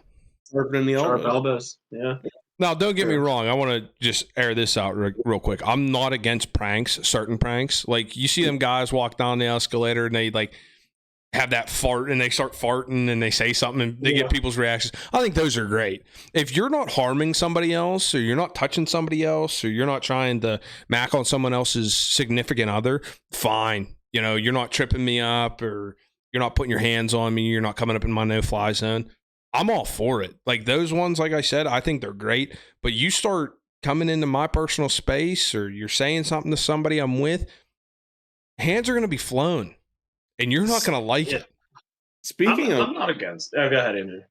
Sharpening the elbows. Sharp elbows. Yeah. Now, don't get me wrong. I want to just air this out real quick. I'm not against pranks, certain pranks. Like, you see them guys walk down the escalator and they like have that fart and they start farting and they say something and they get people's reactions. I think those are great. If you're not harming somebody else or you're not touching somebody else or you're not trying to mac on someone else's significant other, fine. You're not tripping me up or you're not putting your hands on me. You're not coming up in my no-fly zone. I'm all for it. Like those ones, like I said, I think they're great. But you start coming into my personal space or you're saying something to somebody I'm with, hands are going to be flown. And you're not going to like it. I'm not against. Oh, go ahead, Andrew.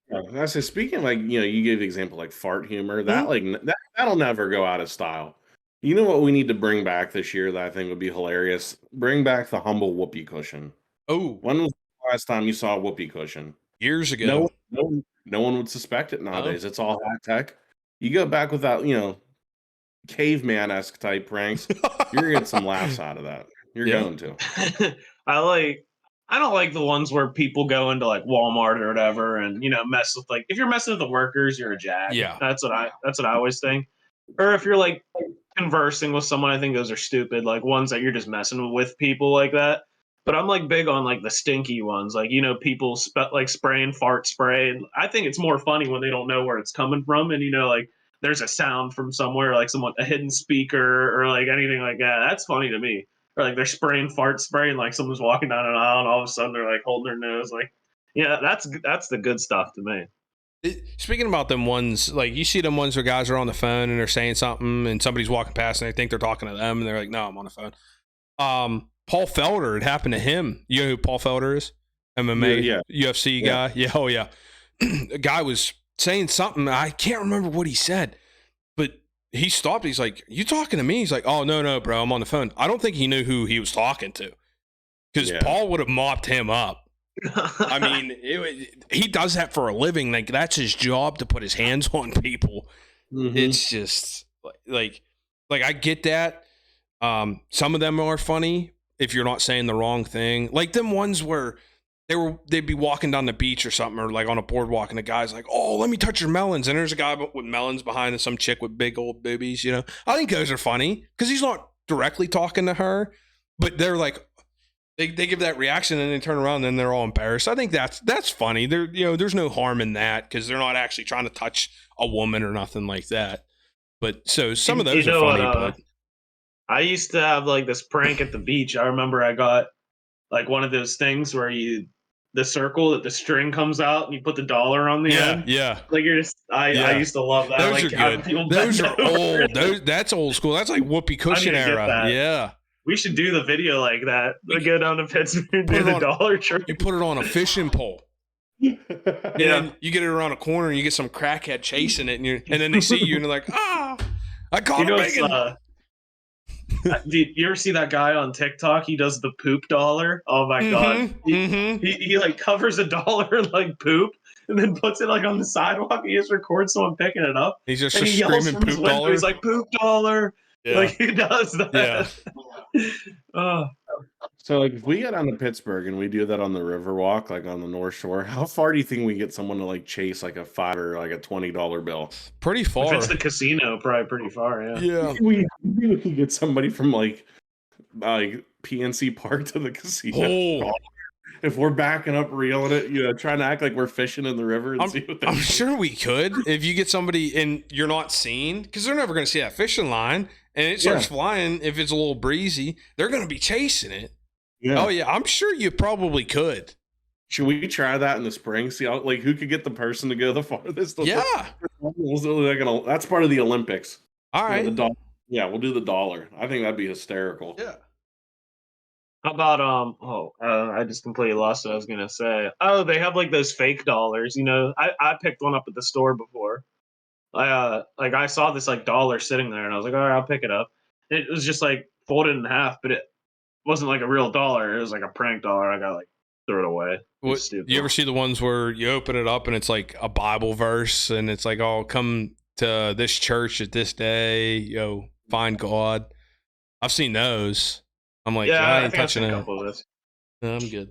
I say, speaking like, you gave the example like fart humor. That that'll never go out of style. You know what we need to bring back this year that I think would be hilarious? Bring back the humble whoopee cushion. Oh, when was the last time you saw a whoopee cushion? Years ago. No one would suspect it nowadays. It's all high tech. You go back with that, caveman-esque type pranks. You're gonna get some laughs out of that. You're going to. I don't like the ones where people go into like Walmart or whatever and mess with like if you're messing with the workers, you're a jack. Yeah. That's what I always think. Or if you're like conversing with someone, I think those are stupid. Like ones that you're just messing with people like that. But I'm like big on like the stinky ones, like people like spraying fart spray. And I think it's more funny when they don't know where it's coming from, and like there's a sound from somewhere, like a hidden speaker or like anything like that. That's funny to me. Or like they're spraying fart spray, and like someone's walking down an aisle, and all of a sudden they're like holding their nose, like that's the good stuff to me. Speaking about them ones, like you see them ones where guys are on the phone and they're saying something, and somebody's walking past and they think they're talking to them, and they're like, "No, I'm on the phone." Paul Felder, it happened to him. You know who Paul Felder is? MMA, UFC guy. Yeah, oh yeah. A guy was saying something. I can't remember what he said, but he stopped. He's like, "You talking to me?" He's like, "Oh, no, bro. I'm on the phone." I don't think he knew who he was talking to because Paul would have mopped him up. I mean, he does that for a living. Like, that's his job to put his hands on people. Mm-hmm. It's just like I get that. Some of them are funny if you're not saying the wrong thing. Like them ones where they'd be walking down the beach or something, or like on a boardwalk, and the guy's like, "Oh, let me touch your melons," and there's a guy with melons behind and some chick with big old boobies. I think those are funny because he's not directly talking to her, but they're like they give that reaction and they turn around and then they're all embarrassed. I think that's funny. There's no harm in that because they're not actually trying to touch a woman or nothing like that. But so some of those are funny. But I used to have like this prank at the beach. I remember I got like one of those things where the circle that the string comes out and you put the dollar on the end. Yeah. Like I used to love that. Those like, are good. Those are old. That's old school. That's like whoopee cushion era. Yeah. We should do the video like that. We go down to Pittsburgh, do the dollar trick. You put it on a fishing pole. And you get it around a corner and you get some crackhead chasing it and then they see you and they're like, I caught a big one. Dude, you ever see that guy on TikTok? He does the poop dollar. Oh my god! He like covers a dollar in like poop, and then puts it like on the sidewalk. He just records someone picking it up. He's just and he yells screaming from his poop window. dollar. He's like, poop dollar. Yeah. Like he does that. Yeah. So like if we get down to Pittsburgh and we do that on the Riverwalk, like on the North Shore, how far do you think we get someone to like chase like a $5 or like a $20 bill? Pretty far. If it's the casino, probably pretty far, yeah. Yeah. We can get somebody from like PNC Park to the casino. Oh. If we're backing up, reeling it, trying to act like we're fishing in the river and see what I'm sure we could if you get somebody and you're not seen, because they're never going to see that fishing line, and it starts flying. If it's a little breezy, they're going to be chasing it. Yeah. Oh yeah, I'm sure you probably could. Should we try that in the spring? See how who could get the person to go the farthest? Yeah. That's part of the Olympics. All right. We'll do the dollar. I think that'd be hysterical. Yeah. How about I just completely lost what I was gonna say. Oh, they have like those fake dollars. I picked one up at the store before. I saw this like dollar sitting there, and I was like, all right, I'll pick it up. It was just like folded in half, but it wasn't like a real dollar. It was like a prank dollar. I got like threw it away. You ever see the ones where you open it up and it's like a Bible verse, and it's like, "Oh, come to this church at this day, find God." I've seen those. I'm like, I ain't touching it. No, I'm good.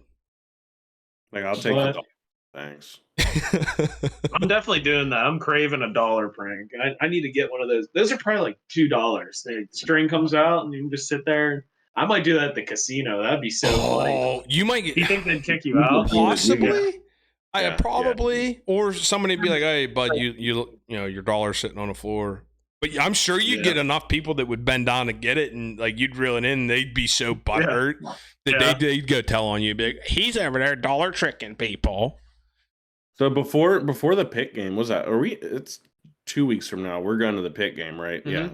Like, I'll take the dollar. Thanks. I'm definitely doing that. I'm craving a dollar prank. I need to get one of those. Those are probably like $2. The string comes out and you can just sit there. I might do that at the casino. That'd be so funny. Oh, you might get. You think they'd kick you out? Possibly. Yeah. Probably. Or somebody would be like, "Hey, bud, your dollar's sitting on the floor." But I'm sure you'd get enough people that would bend down to get it, and like you'd reel it in, and they'd be so butthurt that they'd go tell on you, be like, "He's over there dollar tricking people." So before the Pitt game, was that? It's 2 weeks from now. We're going to the Pitt game, right? Mm-hmm. Yeah,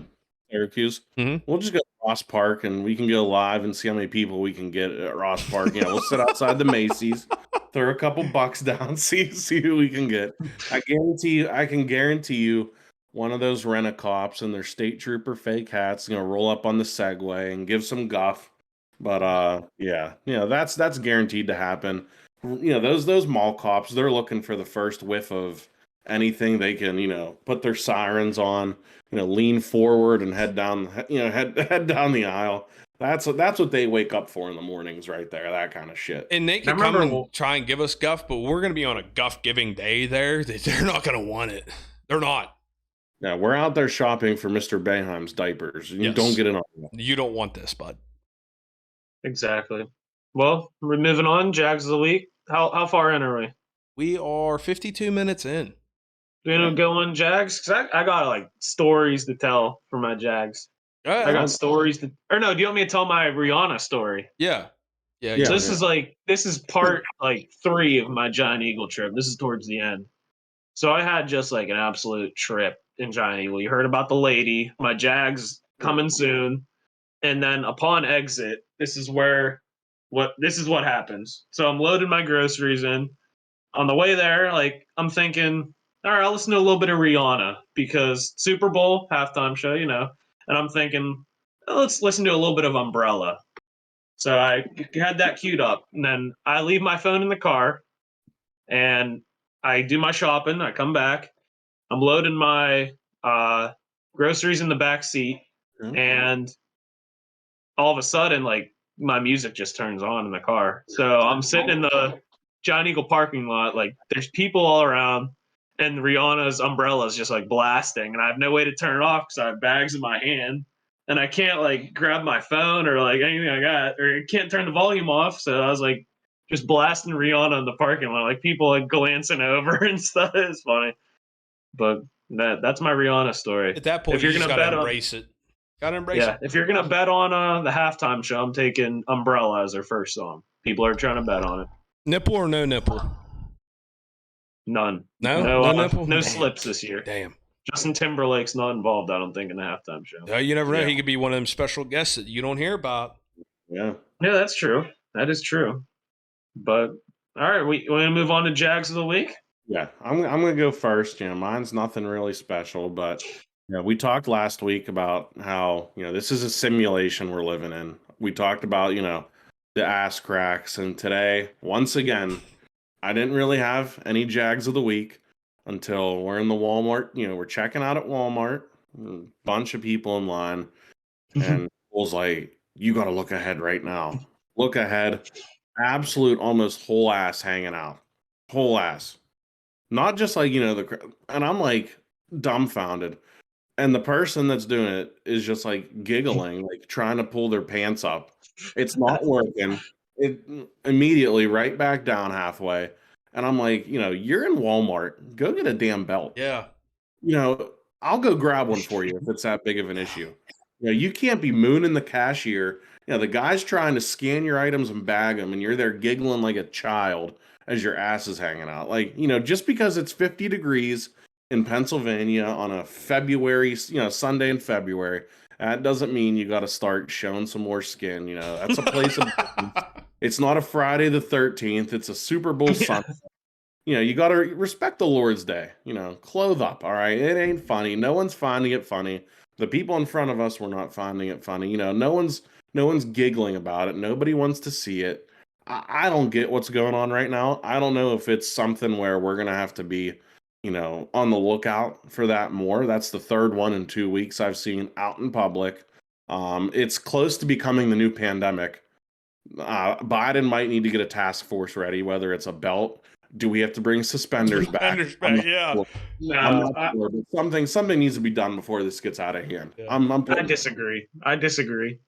Syracuse. Mm-hmm. We'll just go to Ross Park, and we can go live and see how many people we can get at Ross Park. We'll sit outside the Macy's, throw a couple bucks down, see who we can get. I can guarantee you. One of those rent-a-cops and their state trooper fake hats, roll up on the Segway and give some guff. But that's guaranteed to happen. Those mall cops, they're looking for the first whiff of anything they can, put their sirens on, lean forward and head down the aisle. That's what they wake up for in the mornings, right there. That kind of shit. And they can come and try and give us guff, but we're going to be on a guff giving day there. They're not going to want it. They're not. Yeah, we're out there shopping for Mr. Boeheim's diapers. You don't get in on that. You don't want this, bud. Exactly. Well, we're moving on. Jags of the week. How far in are we? We are 52 minutes in. Do you want to go on Jags? Because I got like stories to tell for my Jags. I got stories to. Or no, do you want me to tell my Rihanna story? Yeah. So this is part like 3 of my Giant Eagle trip. This is towards the end. So I had just like an absolute trip in Giant Eagle. You heard about the lady, my Jags coming soon. And then upon exit, this is what happens. So I'm loading my groceries in. On the way there, like I'm thinking, all right, I'll listen to a little bit of Rihanna because Super Bowl halftime show, and I'm thinking, let's listen to a little bit of Umbrella. So I had that queued up, and then I leave my phone in the car and I do my shopping. I come back. I'm loading my groceries in the back seat, and all of a sudden, like my music just turns on in the car. So I'm sitting in the Giant Eagle parking lot. Like there's people all around, and Rihanna's Umbrella is just like blasting, and I have no way to turn it off because I have bags in my hand, and I can't like grab my phone or like anything like that, or I can't turn the volume off. So I was like, just blasting Rihanna in the parking lot, like people like glancing over and stuff. It's funny, but that's my Rihanna story. At that point, if you're gonna bet embrace it. Gotta embrace it. If you're gonna bet on the halftime show, I'm taking Umbrella as their first song. People are trying to bet on it. Nipple or no nipple? None. No nipple. No slips this year. Damn. Justin Timberlake's not involved, I don't think, in the halftime show. You never know. He could be one of them special guests that you don't hear about. Yeah, that's true. That is true. But all right, we want to move on to Jags of the week. Yeah, I'm gonna go first. Mine's nothing really special, but we talked last week about how this is a simulation we're living in. We talked about the ass cracks, and today once again I didn't really have any Jags of the week until we're in the Walmart. We're checking out at Walmart, a bunch of people in line, and was like, "You got to look ahead right now. Look ahead." Absolute, almost whole ass hanging out, whole ass. Not just like and I'm like dumbfounded. And the person that's doing it is just like giggling, like trying to pull their pants up. It's not working. It immediately right back down halfway. And I'm like, you're in Walmart. Go get a damn belt. Yeah. I'll go grab one for you if it's that big of an issue. You can't be mooning the cashier. The guy's trying to scan your items and bag them, and you're there giggling like a child as your ass is hanging out. Like, just because it's 50 degrees in Pennsylvania on a February, Sunday in February, that doesn't mean you got to start showing some more skin. That's a place of it's not a Friday the 13th. It's a Super Bowl Sunday. You got to respect the Lord's Day. Clothe up. All right. It ain't funny. No one's finding it funny. The people in front of us were not finding it funny. No one's giggling about it. Nobody wants to see it. I don't get what's going on right now. I don't know if it's something where we're going to have to be, on the lookout for that more. That's the third one in 2 weeks I've seen out in public. It's close to becoming the new pandemic. Biden might need to get a task force ready, whether it's a belt. Do we have to bring suspenders back? Yeah. Sure. No, sure, but something needs to be done before this gets out of hand. Yeah. I disagree.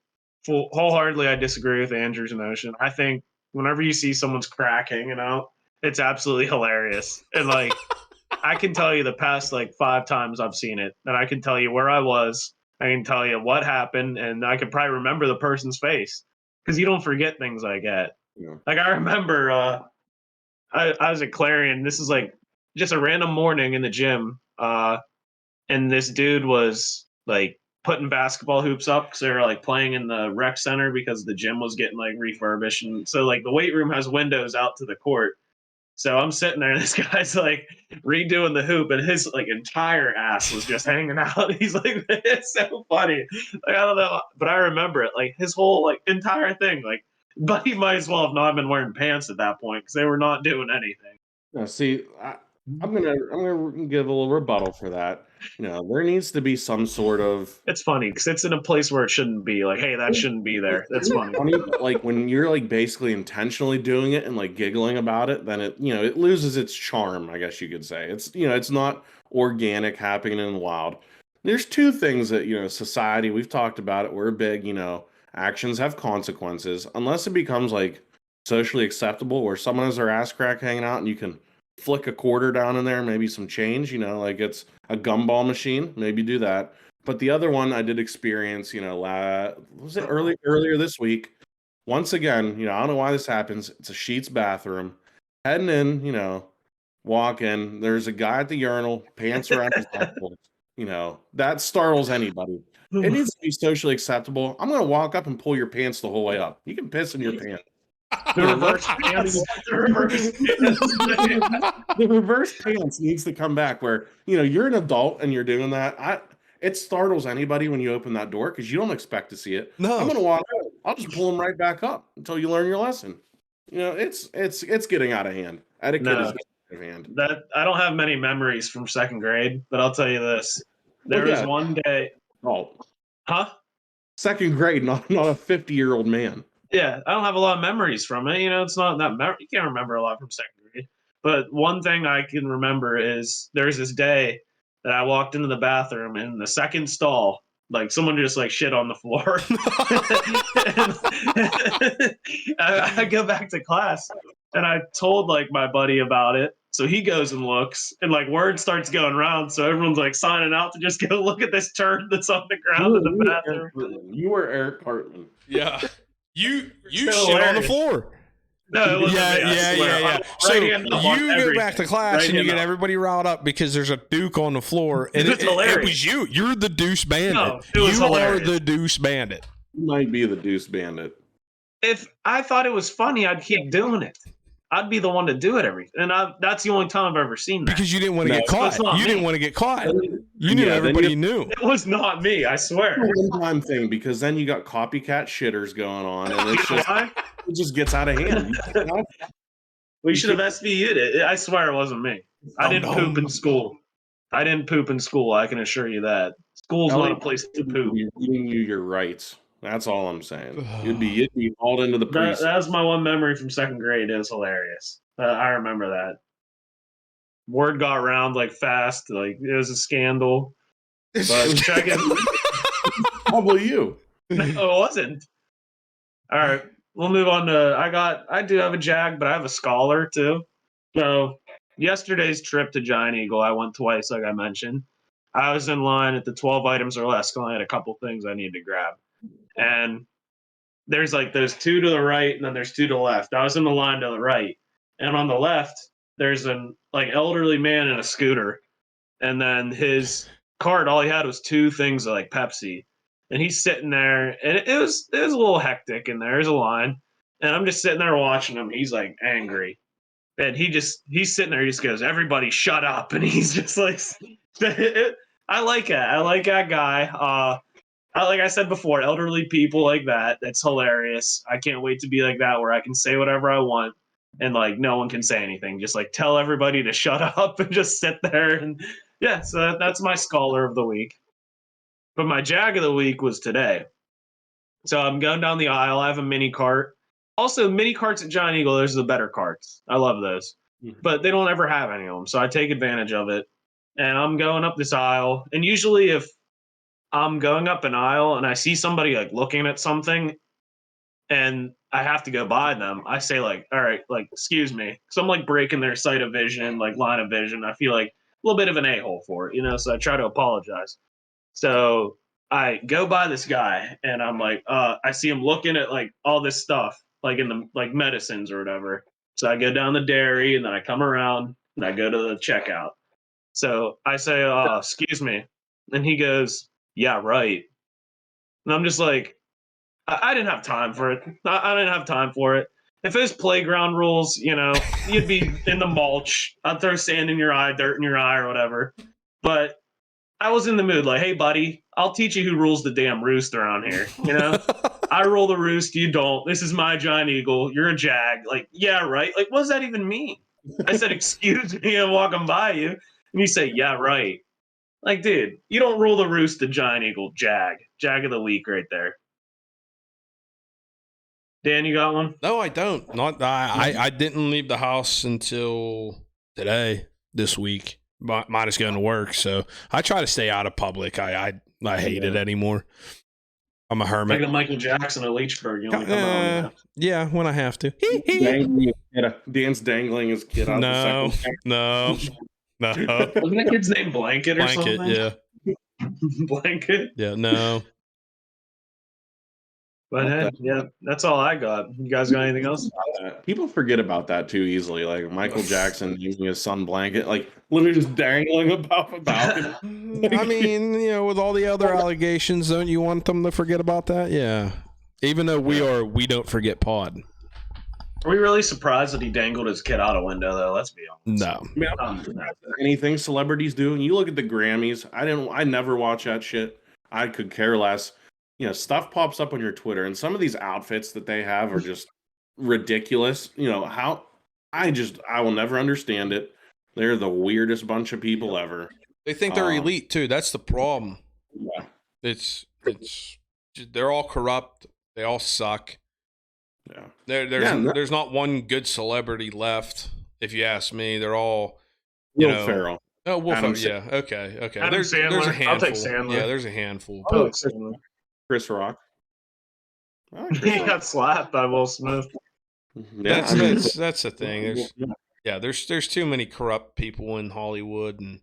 Wholeheartedly, I disagree with Andrew's notion. I think whenever you see someone's crack hanging out, it's absolutely hilarious. And like, I can tell you the past like 5 times I've seen it, and I can tell you where I was. I can tell you what happened, and I could probably remember the person's face because you don't forget things like that. Yeah. Like I remember, I was at Clarion. This is like just a random morning in the gym, and this dude was like putting basketball hoops up because they were like playing in the rec center because the gym was getting like refurbished, and so like the weight room has windows out to the court. So I'm sitting there, and this guy's like redoing the hoop, and his like entire ass was just hanging out. He's like, it's so funny. Like, I don't know, but I remember it. Like his whole like entire thing. Like, but he might as well have not been wearing pants at that point because they were not doing anything. Now, see, I'm gonna give a little rebuttal for that. There needs to be some sort of. It's funny because it's in a place where it shouldn't be. Like, hey, that shouldn't be there. That's funny. Like when you're like basically intentionally doing it and like giggling about it, then it loses its charm. I guess you could say it's not organic, happening in the wild. There's 2 things that society. We've talked about it. We're big. Actions have consequences unless it becomes like socially acceptable, where someone has their ass crack hanging out and you can flick a quarter down in there, maybe some change, like it's a gumball machine, maybe do that. But the other one I did experience, was it earlier this week? Once again, I don't know why this happens. It's a Sheetz bathroom. Heading in, walk in. There's a guy at the urinal, pants around his ankles. That startles anybody. It needs to be socially acceptable. I'm going to walk up and pull your pants the whole way up. You can piss in your pants. The reverse pants needs to come back where, you're an adult and you're doing that. It startles anybody when you open that door because you don't expect to see it. No. I'm going to walk out. I'll just pull them right back up until you learn your lesson. It's getting out of hand. Etiquette is getting out of hand. That I don't have many memories from 2nd grade, but I'll tell you this. There was one day. Oh. Huh? 2nd grade, not a 50-year-old man. Yeah, I don't have a lot of memories from it. It's not that you can't remember a lot from 2nd grade. But one thing I can remember is there's this day that I walked into the bathroom in the 2nd stall, like someone just like shit on the floor. I go back to class and I told like my buddy about it. So he goes and looks, and like word starts going around. So everyone's like signing out to just go look at this turd that's on the ground in the bathroom. You were Eric Cartman. Yeah. You shit on the floor. No, it wasn't yeah. So you go back to class and you get everybody riled up because there's a Duke on the floor, and it was you. You're the Deuce Bandit. No, it was hilarious. Are the Deuce Bandit. You might be the Deuce Bandit. If I thought it was funny, I'd keep doing it. I'd be the one to do it and that's the only time I've ever seen that. Because you didn't want to get caught. You didn't want to get caught. You knew everybody knew. It was not me, I swear. It's a one-time thing because then you got copycat shitters going on, and it just gets out of hand. We should have SVU'd it. I swear it wasn't me. I didn't poop in school. I didn't poop in school. I can assure you that. School's not a place to poop. You're giving you your rights. That's all I'm saying. You'd be hauled into the precinct. That was my one memory from second grade. It was hilarious. I remember that. Word got around like fast. Like it was a scandal. But checking. Probably you. No, it wasn't. All right, we'll move on to. I do have a Jag, but I have a scholar too. So yesterday's trip to Giant Eagle, I went twice, like I mentioned. I was in line at the 12 items or less, because I had a couple things I needed to grab. And there's two to the right, and then there's two to the left. I was in the line to the right, and on the left there's an elderly man in a scooter, and then his cart, all he had was two things of Pepsi, and he's sitting there, and it was a little hectic in there. There's a line, and I'm just sitting there watching him. He's angry, and he's sitting there. He just goes, "Everybody, shut up!" And he's just like, I like it. I like that guy. Like I said before, elderly people like that, that's hilarious. I can't wait to be like that, where I can say whatever I want and no one can say anything. Just tell everybody to shut up and just sit there. And yeah, so that's my scholar of the week. But my Jag of the week was today. So I'm going down the aisle. I have a mini cart. Also, mini carts at Giant Eagle, those are the better carts. I love those. But they don't ever have any of them. So I take advantage of it. And I'm going up this aisle. And usually if I'm going up an aisle and I see somebody looking at something and I have to go by them, I say all right, excuse me. So I'm breaking their sight of vision, line of vision. I feel like a little bit of an a-hole for it, so I try to apologize. So I go by this guy and I'm I see him looking at all this stuff, in the medicines or whatever. So I go down the dairy and then I come around and I go to the checkout. So I say, excuse me. And he goes, "Yeah, right." And I'm just I didn't have time for it. I didn't have time for it. If it was playground rules, you'd be in the mulch. I'd throw sand in your eye, dirt in your eye, or whatever. But I was in the mood, hey, buddy, I'll teach you who rules the damn roost around here. I rule the roost, you don't. This is my Giant Eagle. You're a Jag. Yeah, right. What does that even mean? I said, "Excuse me, I'm walking by you." And you say, "Yeah, right." Dude, you don't rule the roost at Giant Eagle. Jag of the week right there. Dan, you got one? No, I don't. Not I didn't leave the house until today, this week. Minus going to work, so I try to stay out of public. I hate it anymore. I'm a hermit. Like the Michael Jackson of Leechburg. You only come out yeah, when I have to. Dan's dangling his kid out no. Wasn't that kid's name Blanket or something? Yeah. Blanket? Yeah, no. But yeah, that's all I got. You guys got anything else? People forget about that too easily. Michael Jackson using his son Blanket, literally just dangling above a balcony. I mean, with all the other allegations, don't you want them to forget about that? Yeah. Even though we don't forget pod. Are we really surprised that he dangled his kid out a window, though? Let's be honest. No. Anything celebrities do, and you look at the Grammys. I never watch that shit. I could care less. Stuff pops up on your Twitter, and some of these outfits that they have are just ridiculous. How I will never understand it. They're the weirdest bunch of people ever. They think they're elite too. That's the problem. Yeah. It's they're all corrupt. They all suck. Yeah. There's not one good celebrity left, if you ask me. They're all Will Ferrell. Oh, Will Ferrell. Yeah. Okay. There's a handful. I'll take Sandler. Yeah, there's a handful. Chris Rock. He got slapped by Will Smith. Yeah, that's the thing. There's too many corrupt people in Hollywood, and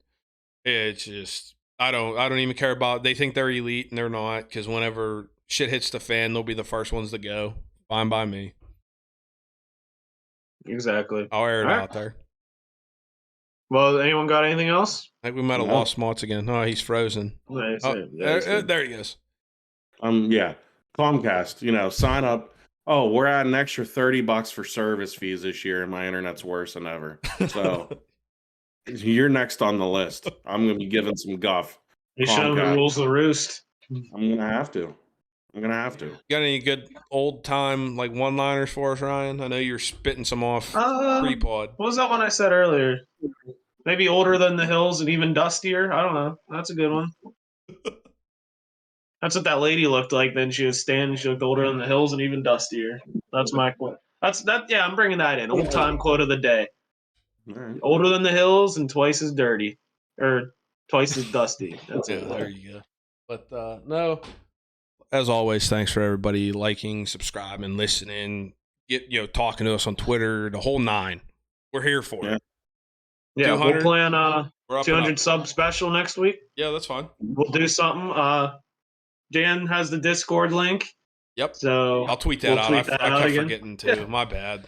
it's just I don't even care about. They think they're elite, and they're not. Because whenever shit hits the fan, they'll be the first ones to go. Fine by me. Exactly. I'll air it out there. Well, anyone got anything else? I think we might have lost Mott's again. Oh, he's frozen. There he goes. Yeah. Comcast, sign up. Oh, we're adding an extra $30 for service fees this year, and my internet's worse than ever. So you're next on the list. I'm going to be giving some guff. You show who rules the roost. I'm going to have to. I'm gonna have to. Got any good old time like one-liners for us, Ryan? I know you're spitting some off pre-pod. What was that one I said earlier? Maybe older than the hills and even dustier. I don't know. That's a good one. That's what that lady looked like. Then she was standing. She looked older than the hills and even dustier. That's my quote. That's that. Yeah, I'm bringing that in. Old time quote of the day. Right. Older than the hills and twice as dirty, or twice as dusty. That's it. There you go. But no, as always, thanks for everybody liking, subscribing, listening, talking to us on Twitter, the whole nine. We're here for it. Yeah, we'll plan 200 sub special next week. Yeah, that's fine. We'll do something. Dan has the Discord link. Yep. So I'll tweet that out. I kept forgetting to. Yeah. My bad.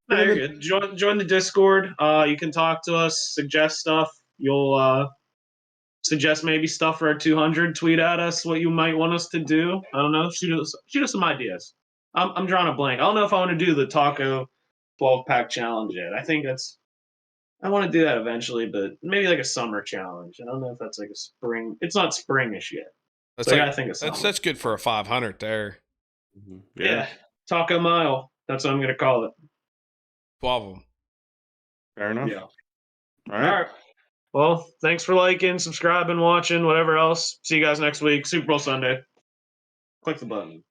No, you're good. Join the Discord. You can talk to us, suggest stuff. You'll suggest maybe stuff for our 200. Tweet at us what you might want us to do. I don't know. Shoot us some ideas. I'm drawing a blank. I don't know if I want to do the taco 12-pack challenge yet. I want to do that eventually, but maybe like a summer challenge. I don't know if that's like a spring. It's not springish yet. So I think that's good for a 500 there. Yeah. Taco mile. That's what I'm going to call it. 12 of them. Fair enough. Yeah. All right. Well, thanks for liking, subscribing, watching, whatever else. See you guys next week. Super Bowl Sunday. Click the button.